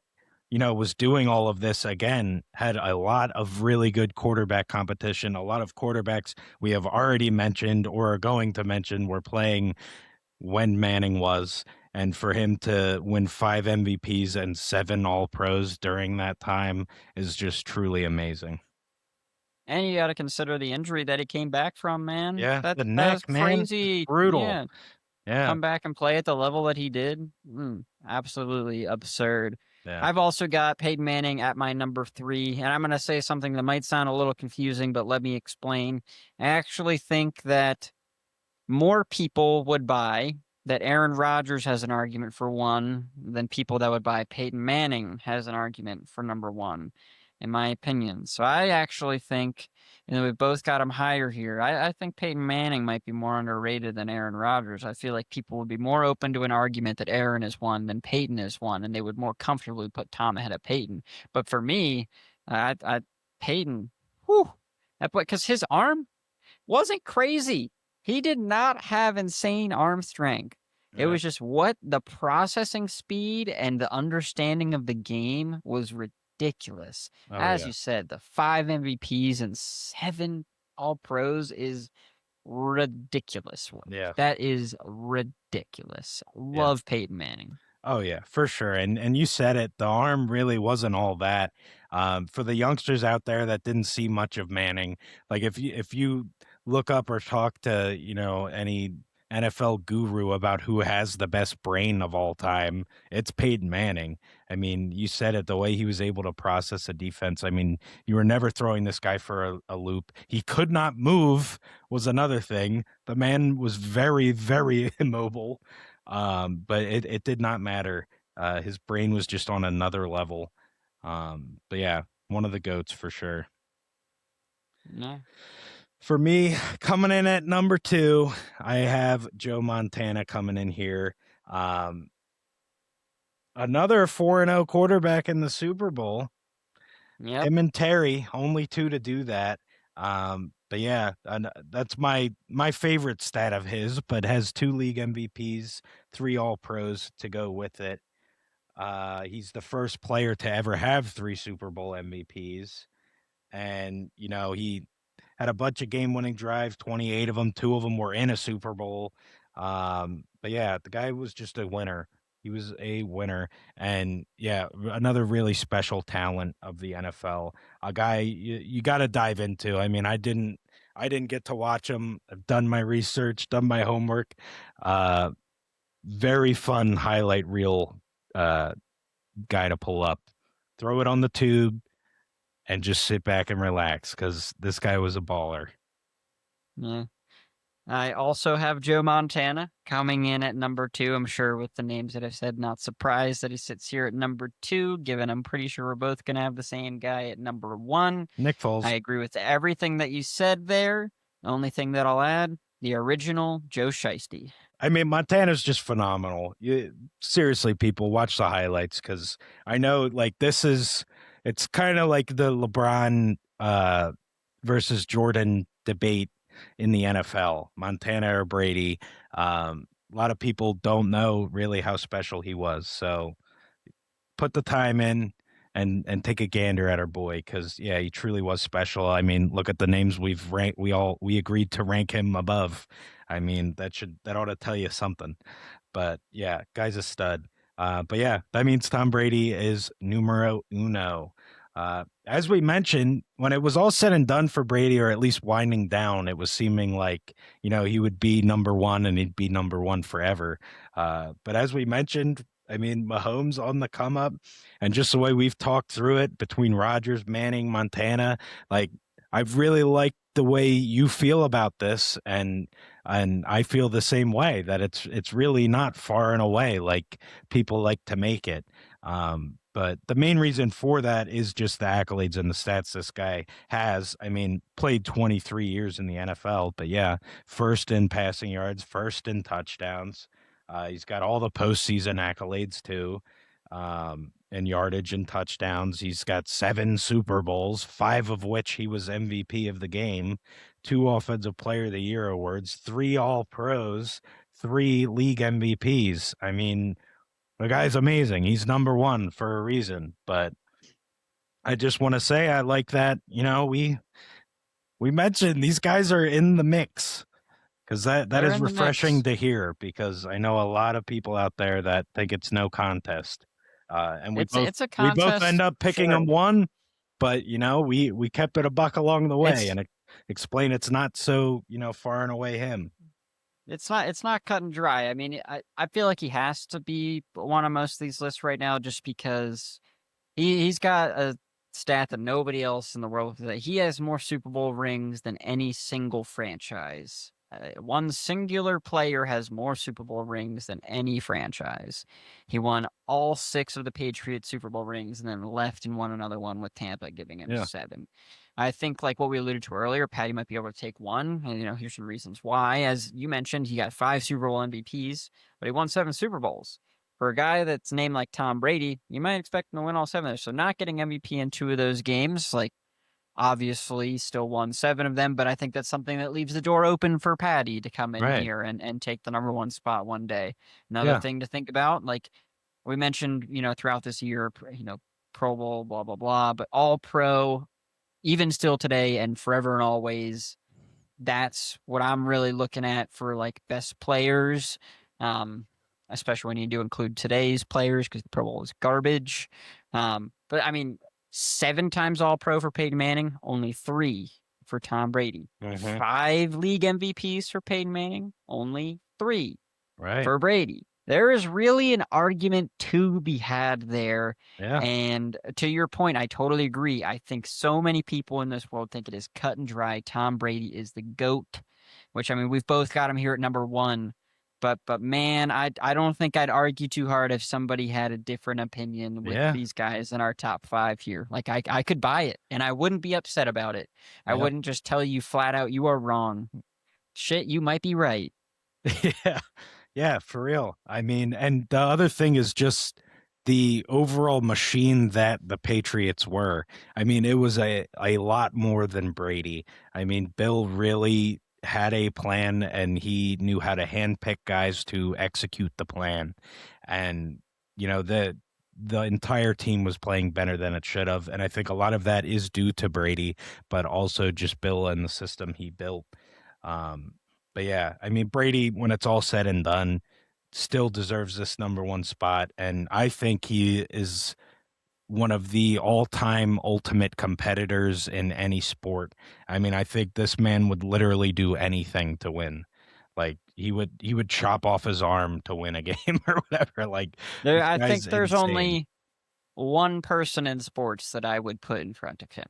B: was doing all of this again, had a lot of really good quarterback competition. A lot of quarterbacks we have already mentioned or are going to mention were playing when Manning was. And for him to win 5 MVPs and 7 All-Pros during that time is just truly amazing.
A: And you got to consider the injury that he came back from, man.
B: Yeah,
A: the
B: neck,
A: that's crazy.
B: Man, brutal.
A: Yeah. Come back and play at the level that he did. Absolutely absurd.
B: Yeah.
A: I've also got Peyton Manning at my number 3, and I'm going to say something that might sound a little confusing, but let me explain. I actually think that more people would buy that Aaron Rodgers has an argument for 1 than people that would buy Peyton Manning has an argument for number 1, in my opinion. So I actually think, we've both got him higher here. I think Peyton Manning might be more underrated than Aaron Rodgers. I feel like people would be more open to an argument that Aaron is 1 than Peyton is 1, and they would more comfortably put Tom ahead of Peyton. But for me, Peyton, because his arm wasn't crazy. He did not have insane arm strength. It was just what the processing speed and the understanding of the game was ridiculous. As you said, the 5 MVPs and 7 All-Pros is ridiculous.
B: Yeah.
A: That is ridiculous. Love Peyton Manning.
B: Oh yeah, for sure. And you said it, the arm really wasn't all that. For the youngsters out there that didn't see much of Manning, like if you look up or talk to, any NFL guru about who has the best brain of all time, it's Peyton Manning. I mean, you said it, the way he was able to process a defense. I mean, you were never throwing this guy for a loop. He could not move was another thing. The man was very, very immobile. But it did not matter. His brain was just on another level. But yeah, one of the GOATs for sure.
A: Yeah.
B: For me, coming in at number 2, I have Joe Montana coming in here. Another 4-0 quarterback in the Super Bowl.
A: Yep.
B: Him and Terry, only 2 to do that. But yeah, that's my favorite stat of his, but has 2 league MVPs, 3 all pros to go with it. He's the first player to ever have 3 Super Bowl MVPs. And, he had a bunch of game-winning drives, 28 of them, 2 of them were in a Super Bowl. But yeah, the guy was just a winner. He was a winner, and yeah, another really special talent of the NFL. A guy you got to dive into. I mean, I didn't get to watch him. I've done my research, done my homework. Very fun highlight reel guy to pull up. Throw it on the tube and just sit back and relax because this guy was a baller.
A: Yeah. I also have Joe Montana coming in at number 2. I'm sure with the names that I've said, not surprised that he sits here at number 2, given I'm pretty sure we're both going to have the same guy at number 1.
B: Nick Foles.
A: I agree with everything that you said there. The only thing that I'll add, the original Joe Shiesty.
B: I mean, Montana's just phenomenal. Seriously, people, watch the highlights because I know, like, it's kind of like the LeBron versus Jordan debate in the NFL, Montana or Brady. A lot of people don't know really how special he was. So put the time in and take a gander at our boy because yeah, he truly was special. I mean, look at the names we've ranked. We agreed to rank him above. I mean, that ought to tell you something. But yeah, guy's a stud. But yeah, that means Tom Brady is numero uno. As we mentioned, when it was all said and done for Brady, or at least winding down, it was seeming like, he would be number 1 and he'd be number 1 forever. But as we mentioned, I mean, Mahomes on the come up, and just the way we've talked through it between Rodgers, Manning, Montana, like I've really liked the way you feel about this, and I feel the same way that it's really not far and away like people like to make it. But the main reason for that is just the accolades and the stats this guy has. I mean, played 23 years in the NFL, but yeah, first in passing yards, first in touchdowns. He's got all the postseason accolades too, and yardage and touchdowns. He's got 7 Super Bowls, 5 of which he was MVP of the game, 2 Offensive Player of the Year awards, 3 All Pros, 3 league MVPs. I mean, the guy's amazing. He's number 1 for a reason. But I just want to say I like that, we mentioned these guys are in the mix. Because that
A: They're
B: is
A: in the
B: refreshing
A: mix.
B: to hear, because I know a lot of people out there that think it's no contest. And
A: It's a
B: we both
A: contest,
B: end up picking
A: sure.
B: them one, but we kept it a buck along the way
A: It's
B: and explain it's not so, far and away him.
A: it's not cut and dry. I mean, I feel like he has to be one of most of these lists right now just because he's got a stat that nobody else in the world that he has more Super Bowl rings than any single franchise. One singular player has more Super Bowl rings than any franchise. He won all 6 of the Patriots Super Bowl rings and then left and won another one with Tampa, giving him
B: Yeah.
A: 7. I think, like what we alluded to earlier, Patty might be able to take 1. And, here's some reasons why. As you mentioned, he got 5 Super Bowl MVPs, but he won 7 Super Bowls. For a guy that's named like Tom Brady, you might expect him to win all 7. So not getting MVP in 2 of those games, like, obviously still won 7 of them, but I think that's something that leaves the door open for Patty to come in
B: Right.
A: here and take the number 1 spot one day. Another
B: Yeah.
A: thing to think about, like we mentioned, throughout this year, Pro Bowl, blah, blah, blah, but all pro, even still today and forever and always, that's what I'm really looking at for like best players. Especially when you do include today's players because the Pro Bowl is garbage. But I mean, 7 times All Pro for Peyton Manning, only 3 for Tom Brady.
B: Mhm.
A: 5 league MVPs for Peyton Manning, only 3
B: Right.
A: for Brady. There is really an argument to be had there.
B: Yeah.
A: And to your point, I totally agree. I think so many people in this world think it is cut and dry. Tom Brady is the GOAT, which, I mean, we've both got him here at number 1. But man, I don't think I'd argue too hard if somebody had a different opinion with
B: Yeah.
A: these guys in our top 5 here. Like I could buy it and I wouldn't be upset about it. I
B: Yep.
A: wouldn't just tell you flat out you are wrong. Shit, you might be right.
B: Yeah. Yeah, for real. I mean, and the other thing is just the overall machine that the Patriots were. I mean, it was a lot more than Brady. I mean, Bill really had a plan and he knew how to handpick guys to execute the plan. And, you know, the entire team was playing better than it should have. And I think a lot of that is due to Brady, but also just Bill and the system he built. Um, but yeah, I mean, Brady, when it's all said and done, still deserves this number one spot. And I think he is one of the all time ultimate competitors in any sport. I mean, I think this man would literally do anything to win. Like he would chop off his arm to win a game or whatever. Like
A: There,
B: this
A: I
B: guy's
A: think there's
B: insane.
A: only one person in sports that I would put in front of him.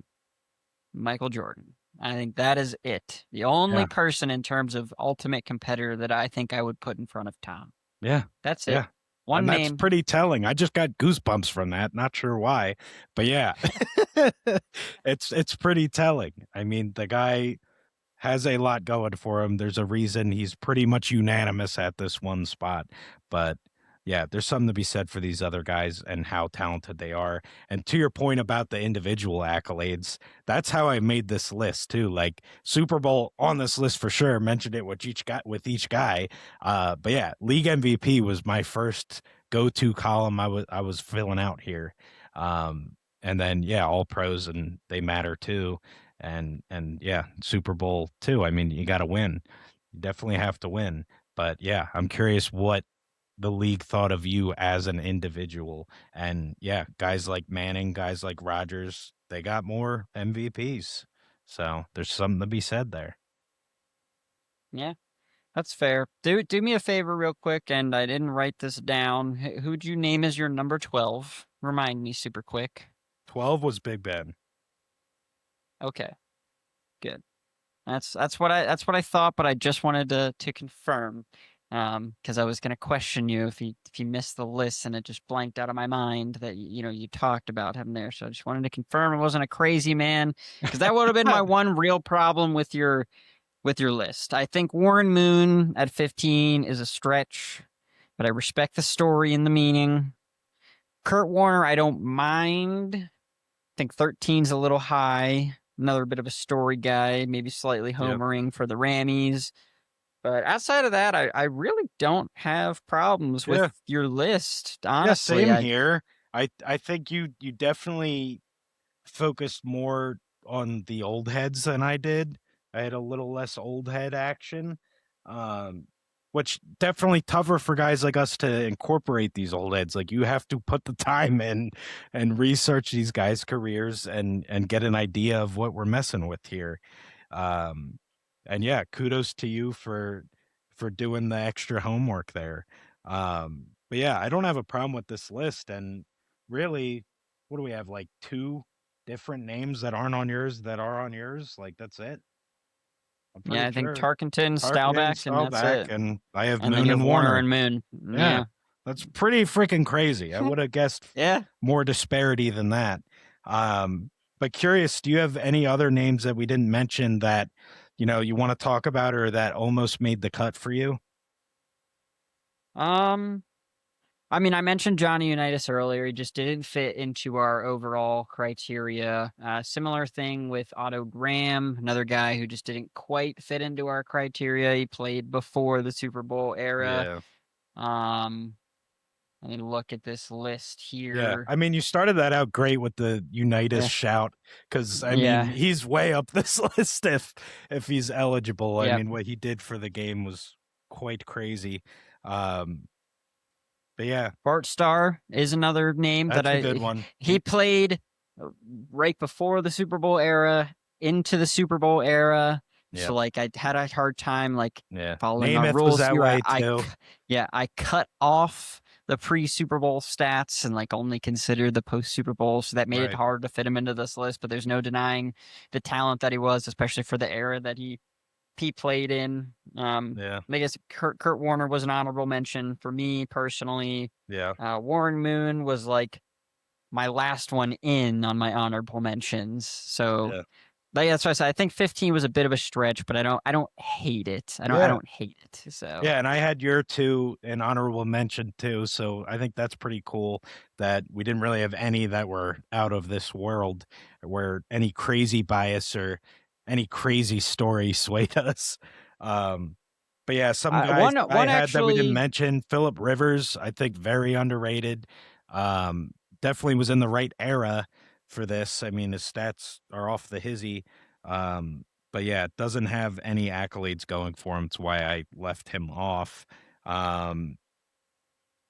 A: Michael Jordan. I think that is it. The only
B: Yeah.
A: person in terms of ultimate competitor that I think I would put in front of Tom.
B: Yeah.
A: That's it.
B: Yeah.
A: One
B: And that's
A: name.
B: pretty telling. I just got goosebumps from that. Not sure why, but yeah, it's pretty telling. I mean, the guy has a lot going for him. There's a reason he's pretty much unanimous at this one spot. But yeah, there's something to be said for these other guys and how talented they are. And to your point about the individual accolades, that's how I made this list too. Like Super Bowl on this list for sure. Mentioned it with each guy. But yeah, league MVP was my first go-to column I was filling out here. And then yeah, all pros and they matter too and yeah, Super Bowl too. I mean, you got to win. You definitely have to win. But yeah, I'm curious what the league thought of you as an individual. And yeah, guys like Manning, guys like Rodgers, they got more MVPs. So there's something to be said there.
A: Yeah, that's fair. Do me a favor real quick, and I didn't write this down. Who'd you name as your number 12? Remind me super quick.
B: 12 was Big Ben.
A: Okay, good. That's what I thought, but I just wanted to confirm. Because I was gonna question you if you missed the list and it just blanked out of my mind that you talked about him there. So I just wanted to confirm it wasn't a crazy man, because that would have been my one real problem with your list. I think Warren Moon at 15 is a stretch, but I respect the story and the meaning. Kurt Warner, I don't mind. I think 13's a little high. Another bit of a story guy, maybe slightly
B: Yep.
A: homering for the Rammies. But outside of that, I really don't have problems
B: Yeah.
A: with your list,
B: Yeah,
A: honestly.
B: same here. I think you definitely focused more on the old heads than I did. I had a little less old head action, um, which definitely tougher for guys like us to incorporate these old heads. Like you have to put the time in and research these guys' careers and get an idea of what we're messing with here. Um, and yeah, kudos to you for doing the extra homework there. But yeah, I don't have a problem with this list. And really, what do we have? Like two different names that aren't on yours that are on yours? Like that's it. I'm
A: Yeah,
B: pretty
A: I think
B: sure.
A: Tarkenton,
B: Tarkinen,
A: Staubach, and that's
B: Staubach,
A: it.
B: and I have
A: And then
B: Moon
A: you have
B: and
A: Warner
B: Warner.
A: and Moon.
B: Yeah,
A: Yeah.
B: that's pretty freaking crazy. I would have guessed
A: Yeah.
B: more disparity than that. But curious, do you have any other names that we didn't mention that you want to talk about or that almost made the cut for you?
A: I mean, I mentioned Johnny Unitas earlier. He just didn't fit into our overall criteria. Similar thing with Otto Graham, another guy who just didn't quite fit into our criteria. He played before the Super Bowl era.
B: Yeah.
A: Let me look at this list
B: Yeah,
A: here.
B: I mean, you started that out great with the Unitas
A: Yeah.
B: shout because I mean
A: Yeah.
B: he's way up this list if he's eligible. I
A: Yep.
B: mean, what he did for the game was quite crazy. Um, but yeah,
A: Bart Starr is another name
B: that's
A: that
B: a good one.
A: he played right before the Super Bowl era, into the Super Bowl era.
B: Yeah,
A: So like I had a hard time like
B: yeah.
A: following our
B: Namath was
A: rules
B: that
A: here.
B: way too.
A: I cut off the pre-Super Bowl stats and like only considered the post-Super Bowl, so that made it
B: Right.
A: hard to fit him into this list. But there's no denying the talent that he was, especially for the era that he he played in.
B: Yeah.
A: I guess Kurt Warner was an honorable mention for me personally.
B: Yeah.
A: Warren Moon was like my last one in on my honorable mentions. So
B: Yeah.
A: that's why I said I think 15 was a bit of a stretch, but I don't hate it. I
B: Yeah.
A: don't hate it. So
B: Yeah, and I had your two an honorable mention too, so I think that's pretty cool that we didn't really have any that were out of this world, where any crazy bias or any crazy story swayed us. Um, but yeah, some guys I
A: one
B: had that we didn't
A: actually
B: mention, Philip Rivers, I think very underrated. Um, Definitely was in the right era for this. I mean, his stats are off the hizzy. But yeah, it doesn't have any accolades going for him. It's why I left him off. Um,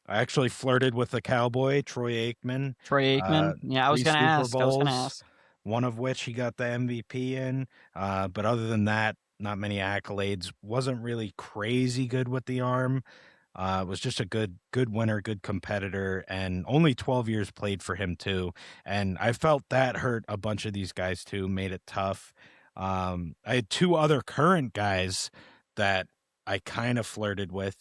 B: I actually flirted with the Cowboy, Troy Aikman.
A: Troy
B: Uh,
A: Aikman. Yeah, I was
B: three
A: gonna
B: Super
A: ask. I was gonna
B: Bowls,
A: ask.
B: one of which he got the MVP in. But other than that, not many accolades. Wasn't really crazy good with the arm. Was just a good winner, good competitor, and only 12 years played for him too. And I felt that hurt a bunch of these guys too, made it tough. I had two other current guys that I kind of flirted with.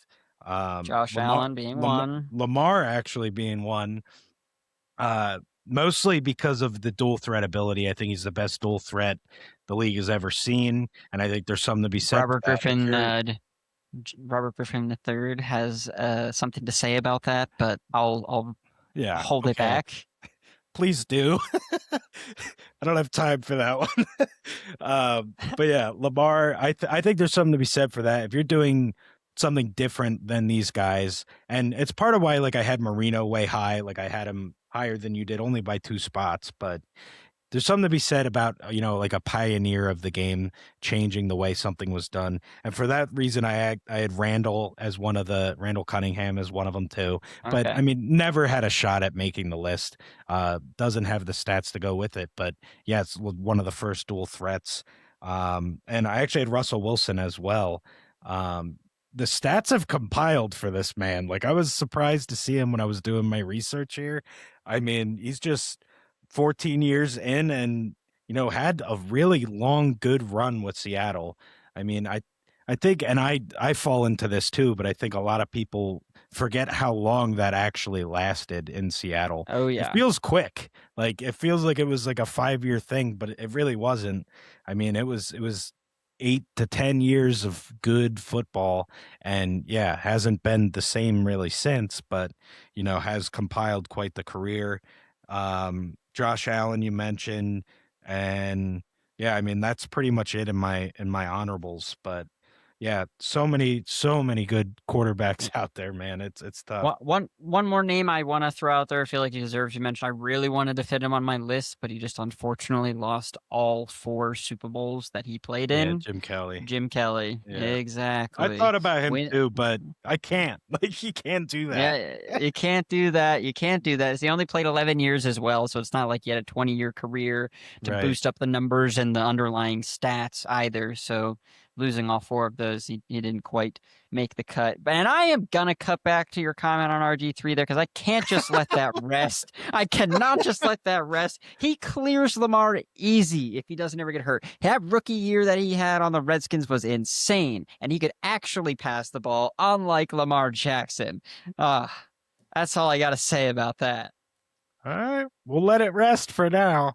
A: Josh Allen being one.
B: Lamar actually being one. Mostly because of the dual threat ability. I think he's the best dual threat the league has ever seen, and I think there's something to be said for
A: Robert
B: that.
A: Griffin. Robert Griffin III has something to say about that, but I'll
B: Yeah,
A: hold it
B: okay.
A: back.
B: Please do. I don't have time for that one. But yeah, Lamar, I think there's something to be said for that. If you're doing something different than these guys, and it's part of why like I had Marino way high, like I had him higher than you did, only by 2 spots, but there's something to be said about like a pioneer of the game changing the way something was done, and for that reason I had Randall Cunningham as one of them too. But
A: Okay.
B: I mean, never had a shot at making the list. Doesn't have the stats to go with it, but yeah, it's one of the first dual threats. And I actually had Russell Wilson as well. The stats have compiled for this man. Like I was surprised to see him when I was doing my research here. I mean, he's just 14 years in and had a really long good run with Seattle. I mean, I think, and I fall into this too, but I think a lot of people forget how long that actually lasted in Seattle.
A: Oh
B: It
A: yeah.
B: feels quick. Like it feels like it was like a 5-year thing, but it really wasn't. I mean, it was 8 to 10 years of good football, and yeah, hasn't been the same really since, but has compiled quite the career. Josh Allen you mentioned, and yeah, I mean that's pretty much it in my honorables. But yeah, so many good quarterbacks out there, man. It's tough.
A: One more name I want to throw out there. I feel like he deserves to mention. I really wanted to fit him on my list, but he just unfortunately lost all 4 Super Bowls that he played
B: Yeah,
A: in.
B: Jim Kelly.
A: Jim Kelly.
B: Yeah, I
A: Exactly.
B: thought about him too, but I can't. Like, you can't do that.
A: Yeah, you can't do that. You can't do that. He only played 11 years as well, so it's not like he had a 20-year career to
B: Right.
A: boost up the numbers and the underlying stats either. So losing all 4 of those, he didn't quite make the cut. And I am gonna cut back to your comment on RG3 there because I can't just let that rest. I cannot just let that rest. He clears Lamar easy if he doesn't ever get hurt. That rookie year that he had on the Redskins was insane, and he could actually pass the ball, unlike Lamar Jackson. That's all I got to say about that.
B: All right, we'll let it rest for now.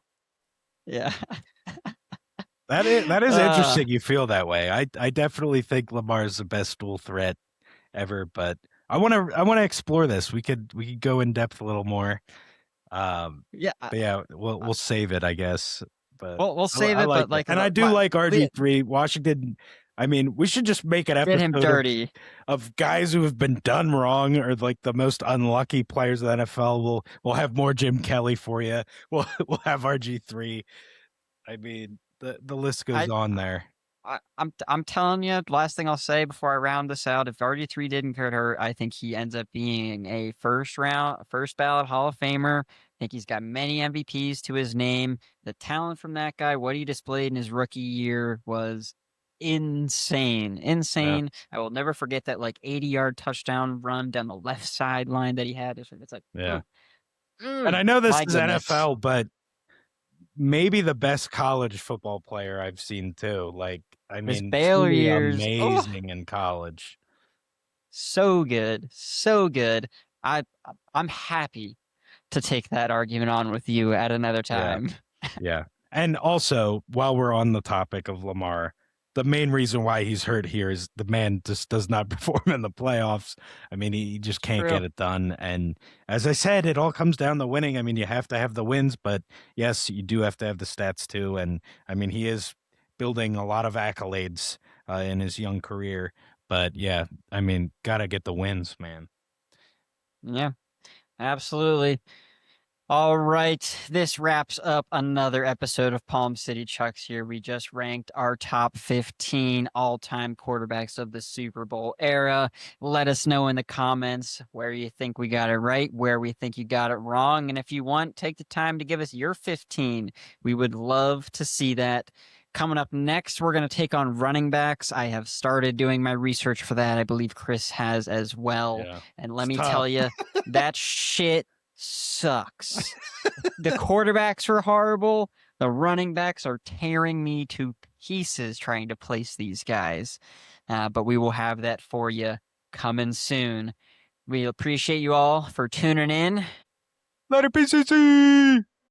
A: Yeah.
B: That is interesting. You feel that way. I definitely think Lamar is the best dual threat ever, but I want to explore this. We could go in depth a little more.
A: Yeah.
B: But yeah, we'll save it, I guess. But
A: We'll save
B: I
A: it,
B: like
A: but
B: it,
A: like,
B: and I do like RG3. Washington. I mean, we should just make an
A: get him
B: episode
A: dirty.
B: of guys who have been done wrong or like the most unlucky players of the NFL. We'll have more Jim Kelly for you. We'll have RG3. I mean, the list goes
A: I,
B: on there.
A: I'm telling you, last thing I'll say before I round this out, if RG3 didn't get hurt, I think he ends up being a first ballot Hall of Famer. I think he's got many MVPs to his name. The talent from that guy, what he displayed in his rookie year was insane.
B: Yeah.
A: I will never forget that like 80-yard touchdown run down the left sideline that he had. It's like,
B: Yeah. And I know this
A: my
B: is
A: goodness.
B: NFL, but maybe the best college football player I've seen too. Like, I
A: His
B: mean,
A: Baylor
B: truly
A: years, oh,
B: amazing in college.
A: so good, so good. I I'm happy to take that argument on with you at another
B: Yeah.
A: time.
B: Yeah. And also, while we're on the topic of Lamar, the main reason why he's hurt here is the man just does not perform in the playoffs. I mean, he just can't
A: True.
B: get it done. And as I said, it all comes down to winning. I mean, you have to have the wins, but yes, you do have to have the stats too. And I mean, he is building a lot of accolades in his young career. But yeah, I mean, got to get the wins, man.
A: Yeah, absolutely. All right, this wraps up another episode of Palm City Chucks here. We just ranked our top 15 all-time quarterbacks of the Super Bowl era. Let us know in the comments where you think we got it right, where we think you got it wrong, and if you want, take the time to give us your 15. We would love to see that. Coming up next, we're going to take on running backs. I have started doing my research for that. I believe Chris has as well.
B: Yeah.
A: And let
B: It's
A: me
B: tough.
A: tell you, that shit sucks. The quarterbacks are horrible. The running backs are tearing me to pieces trying to place these guys. But we will have that for you coming soon. We appreciate you all for tuning in.
B: Let it be CC.